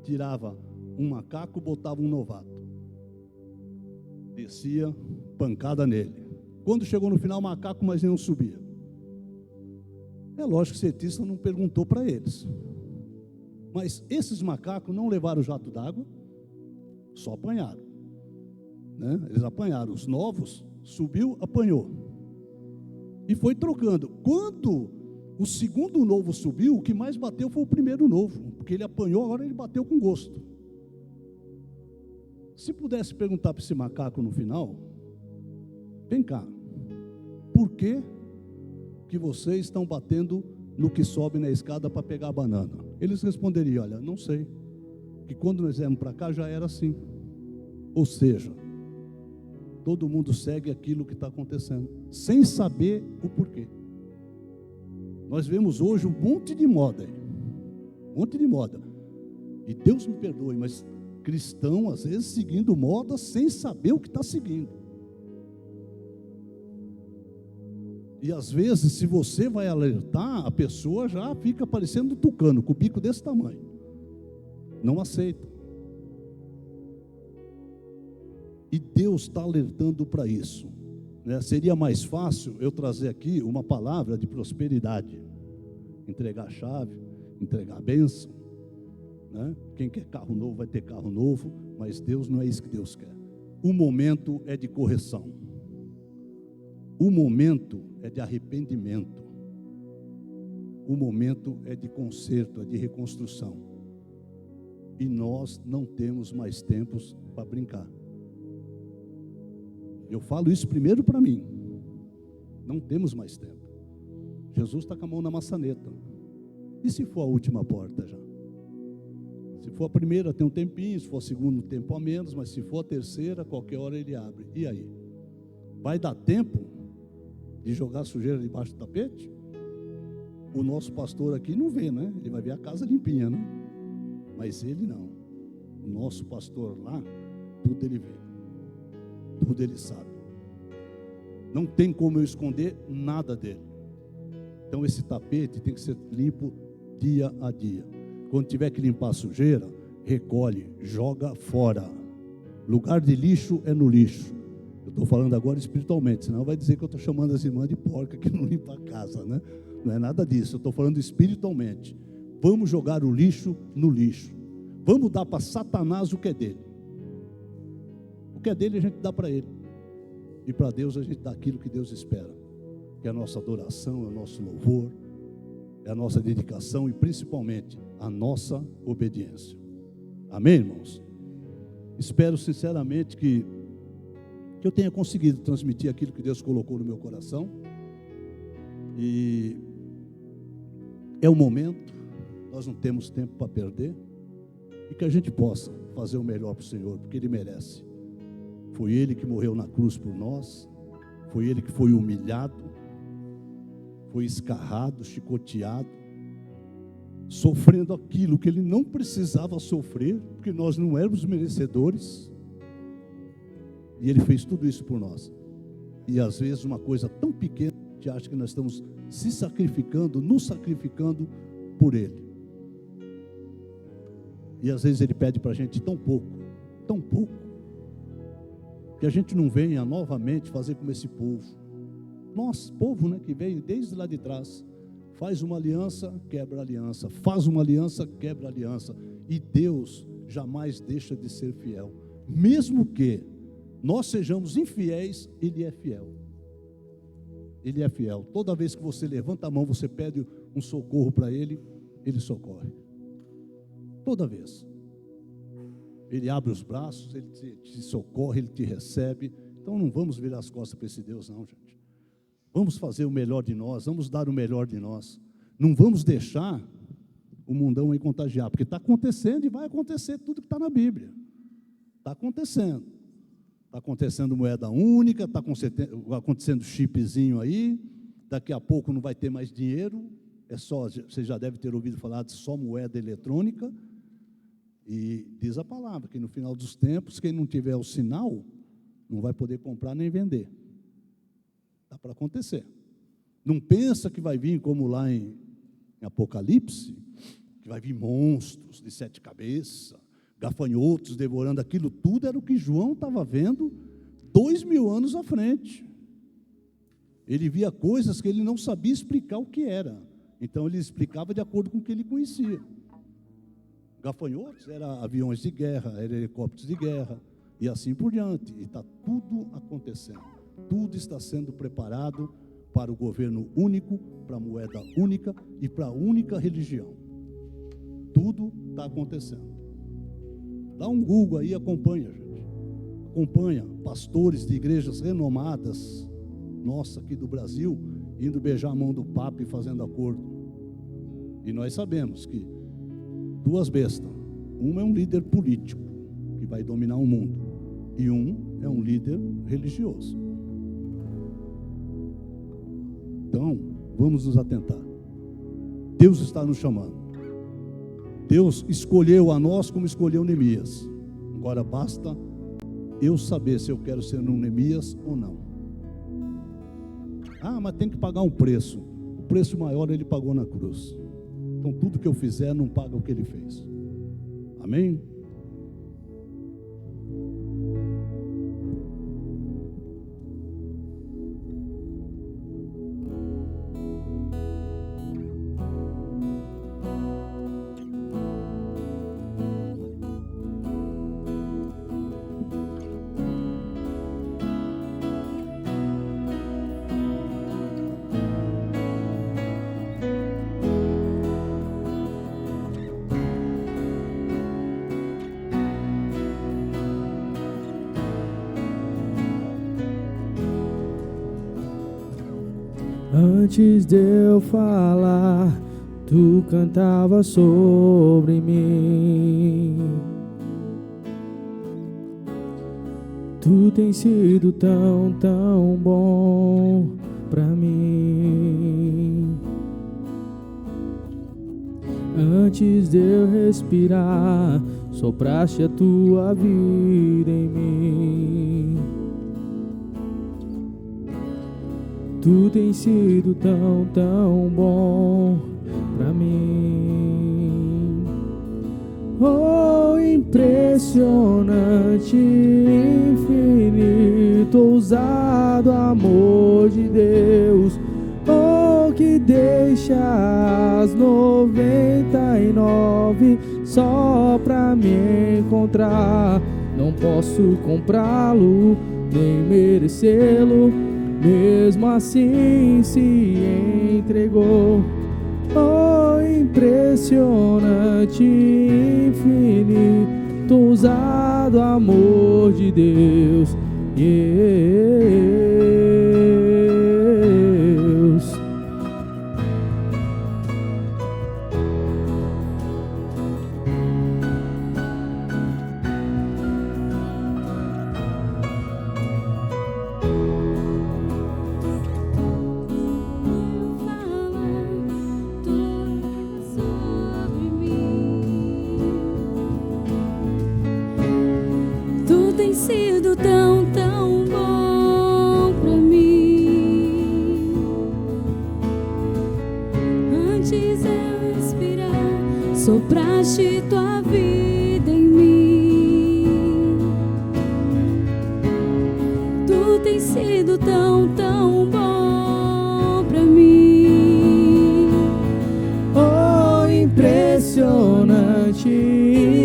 Tirava um macaco, botava um novato. Descia, pancada nele. Quando chegou no final, o macaco mais nenhum subia. É lógico que o cientista não perguntou para eles. Mas esses macacos não levaram o jato d'água, só apanharam. Né? Eles apanharam. Os novos, subiu, apanhou. E foi trocando. Quando o segundo novo subiu, o que mais bateu foi o primeiro novo. Porque ele apanhou, agora ele bateu com gosto. Se pudesse perguntar para esse macaco no final: vem cá, por que vocês estão batendo no que sobe na escada para pegar a banana? Eles responderiam: olha, não sei, que quando nós viemos para cá já era assim. Ou seja, todo mundo segue aquilo que está acontecendo, sem saber o porquê. Nós vemos hoje um monte de moda aí, um monte de moda, e Deus me perdoe, mas cristão às vezes seguindo moda sem saber o que está seguindo. E às vezes, se você vai alertar, a pessoa já fica parecendo um tucano, com o bico desse tamanho. Não aceita. E Deus está alertando para isso. Né? Seria mais fácil eu trazer aqui uma palavra de prosperidade. Entregar a chave, entregar a bênção. Né? Quem quer carro novo vai ter carro novo, mas Deus não é isso que Deus quer. O momento é de correção. O momento é de arrependimento. O momento é de conserto, é de reconstrução. E nós não temos mais tempos para brincar. Eu falo isso primeiro para mim. Não temos mais tempo. Jesus está com a mão na maçaneta. E se for a última porta já? Se for a primeira, tem um tempinho. Se for a segunda, um tempo a menos. Mas se for a terceira, qualquer hora ele abre. E aí? Vai dar tempo de jogar sujeira debaixo do tapete? O nosso pastor aqui não vê, né? Ele vai ver a casa limpinha, né? Mas ele não. O nosso pastor lá, tudo ele vê. Tudo ele sabe. Não tem como eu esconder nada dele. Então esse tapete tem que ser limpo dia a dia. Quando tiver que limpar a sujeira, recolhe, joga fora. Lugar de lixo é no lixo. Eu estou falando agora espiritualmente, senão vai dizer que eu estou chamando as irmãs de porca que não limpa a casa, né? Não é nada disso, eu estou falando espiritualmente. Vamos jogar o lixo no lixo. Vamos dar para Satanás o que é dele. O que é dele a gente dá para ele. E para Deus a gente dá aquilo que Deus espera. Que é a nossa adoração, é o nosso louvor, é a nossa dedicação e principalmente a nossa obediência. Amém, irmãos? Espero sinceramente que eu tenha conseguido transmitir aquilo que Deus colocou no meu coração. E é o momento, nós não temos tempo para perder, e que a gente possa fazer o melhor para o Senhor, porque Ele merece. Foi Ele que morreu na cruz por nós, foi Ele que foi humilhado, foi escarrado, chicoteado, sofrendo aquilo que ele não precisava sofrer, porque nós não éramos merecedores, e ele fez tudo isso por nós. E às vezes uma coisa tão pequena, a gente acha que nós estamos se sacrificando, nos sacrificando por ele. E às vezes ele pede para a gente tão pouco, que a gente não venha novamente fazer como esse povo. Nosso povo, né, que veio desde lá de trás, faz uma aliança, quebra a aliança, faz uma aliança, quebra a aliança, e Deus jamais deixa de ser fiel. Mesmo que nós sejamos infiéis, Ele é fiel. Ele é fiel. Toda vez que você levanta a mão, você pede um socorro para Ele, Ele socorre. Toda vez. Ele abre os braços, Ele te socorre, Ele te recebe. Então não vamos virar as costas para esse Deus, não, gente. Vamos fazer o melhor de nós, vamos dar o melhor de nós. Não vamos deixar o mundão aí contagiar, porque está acontecendo e vai acontecer tudo que está na Bíblia. Está acontecendo. Está acontecendo moeda única, está acontecendo chipzinho aí, daqui a pouco não vai ter mais dinheiro, você já deve ter ouvido falar de só moeda eletrônica, e diz a palavra que no final dos tempos, quem não tiver o sinal, não vai poder comprar nem vender. Dá para acontecer. Não pensa que vai vir como lá em Apocalipse, que vai vir monstros de 7 cabeças, gafanhotos devorando. Aquilo tudo era o que João estava vendo 2000 anos à frente. Ele via coisas que ele não sabia explicar o que era. Então ele explicava de acordo com o que ele conhecia. Gafanhotos eram aviões de guerra, eram helicópteros de guerra, e assim por diante. E está tudo acontecendo. Tudo está sendo preparado para o governo único, para a moeda única e para a única religião. Tudo está acontecendo. Dá um Google aí, acompanha, gente. Acompanha pastores de igrejas renomadas, nossa, aqui do Brasil, indo beijar a mão do Papa e fazendo acordo. E nós sabemos que 2 bestas. Uma é um líder político, que vai dominar o mundo. E um é um líder religioso. Então, vamos nos atentar. Deus está nos chamando. Deus escolheu a nós como escolheu Neemias. Agora basta eu saber se eu quero ser um Neemias ou não. Ah, mas tem que pagar um preço. O preço maior ele pagou na cruz. Então tudo que eu fizer não paga o que ele fez. Amém? Antes de eu falar, tu cantava sobre mim. Tu tens sido tão, tão bom pra mim. Antes de eu respirar, sopraste a tua vida em mim. Tu tens sido tão, tão bom pra mim. Oh, impressionante, infinito, ousado amor de Deus. Oh, que deixa as 99 só pra me encontrar. Não posso comprá-lo, nem merecê-lo. Mesmo assim se entregou. Oh, impressionante, infinito, ousado amor de Deus. antes eu respirar, sopraste tua vida em mim. Tu tens sido tão, tão bom pra mim. Oh, impressionante,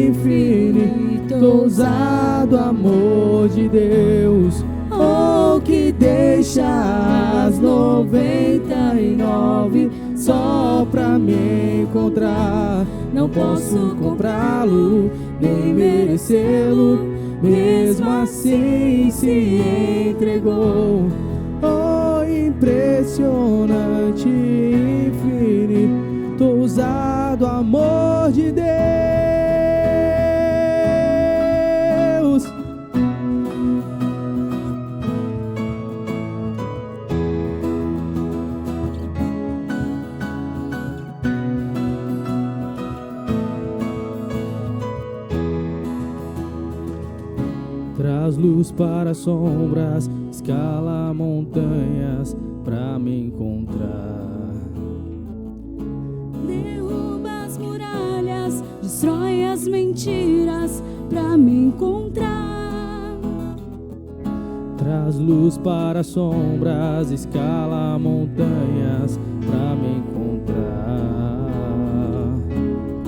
infinito, ousado amor de Deus. Oh, que deixa as 99 só pra me encontrar. Não posso comprá-lo, nem merecê-lo, mesmo assim se entregou. Oh, impressionante, infinito, ousado amor de Deus. Traz luz para as sombras, escala montanhas pra me encontrar. Derruba as muralhas, destrói as mentiras pra me encontrar. Traz luz para as sombras, escala montanhas pra me encontrar.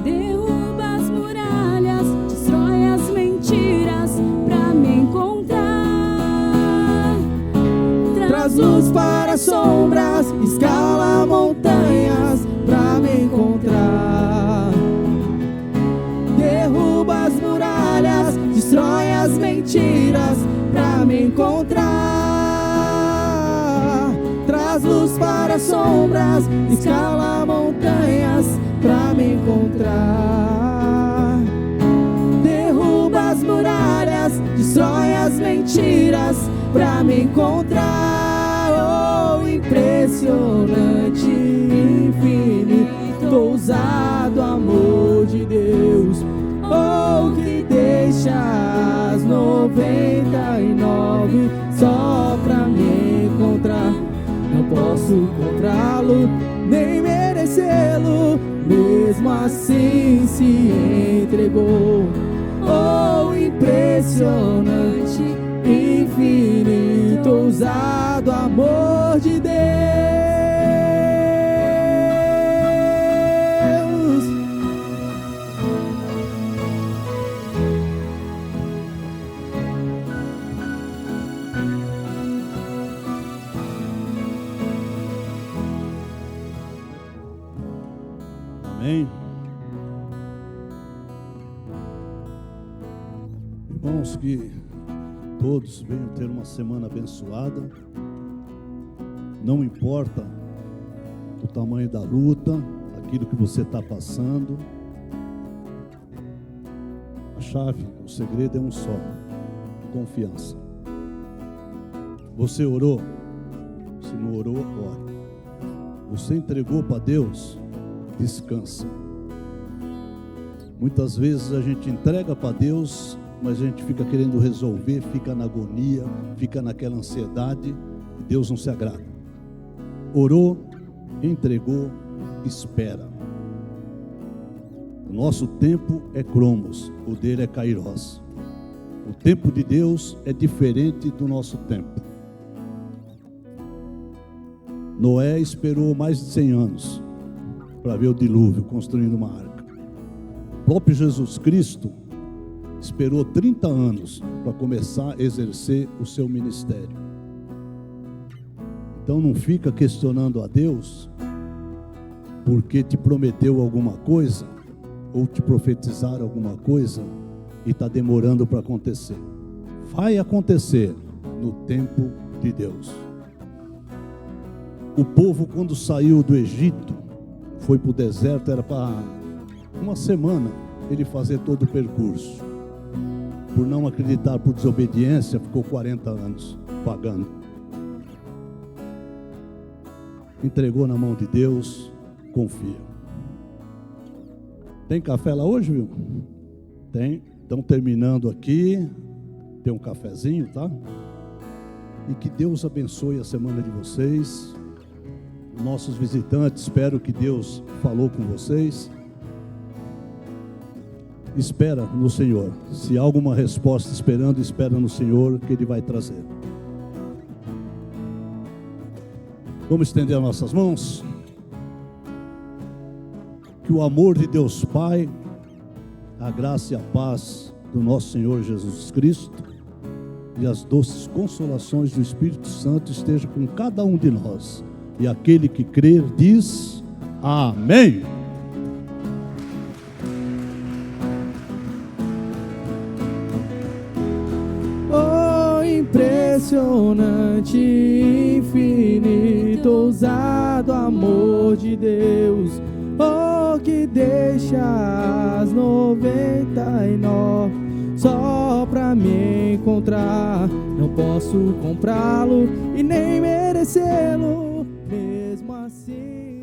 Derruba as muralhas, destrói as mentiras pra me encontrar. Traz luz para as sombras, escala montanhas pra me encontrar. Derruba as muralhas, destrói as mentiras pra me encontrar. Traz luz para as sombras, escala montanhas pra me encontrar. Derruba as muralhas, destrói as mentiras pra me encontrar. Oh, impressionante, infinito, ousado amor de Deus. Oh, que deixa as 99 só pra me encontrar. Não posso comprá-lo, nem merecê-lo, mesmo assim se entregou. Oh, impressionante, infinito, ousado amor de Deus. Amém. Irmãos, que todos venham ter uma semana abençoada. Não importa o tamanho da luta, aquilo que você está passando. A chave, o segredo é um só: confiança. Você orou? Se não orou, ore. Você entregou para Deus? Descansa. Muitas vezes a gente entrega para Deus, mas a gente fica querendo resolver, fica na agonia, fica naquela ansiedade, e Deus não se agrada. Orou, entregou, espera. O nosso tempo é cromos, o dele é kairos. O tempo de Deus é diferente do nosso tempo. Noé esperou mais de 100 anos para ver o dilúvio, construindo uma arca. O próprio Jesus Cristo esperou 30 anos para começar a exercer o seu ministério. Então não fica questionando a Deus porque te prometeu alguma coisa ou te profetizaram alguma coisa e está demorando para acontecer. Vai acontecer no tempo de Deus. O povo, quando saiu do Egito, foi para o deserto, era para uma semana ele fazer todo o percurso. Por não acreditar, por desobediência, ficou 40 anos pagando. Entregou na mão de Deus, confia. Tem café lá hoje, viu? Tem. Estão terminando aqui. Tem um cafezinho, tá? E que Deus abençoe a semana de vocês. nossos visitantes, espero que Deus falou com vocês. Espera no Senhor. Se há alguma resposta esperando, espera no Senhor que Ele vai trazer. Vamos estender nossas mãos. Que o amor de Deus Pai, a graça e a paz do nosso Senhor Jesus Cristo e as doces consolações do Espírito Santo estejam com cada um de nós. E aquele que crer diz amém. Oh, impressionante, infinito, ousado amor de Deus. Oh, que deixa as 99 só pra me encontrar. Não posso comprá-lo e nem merecê-lo. Mesmo assim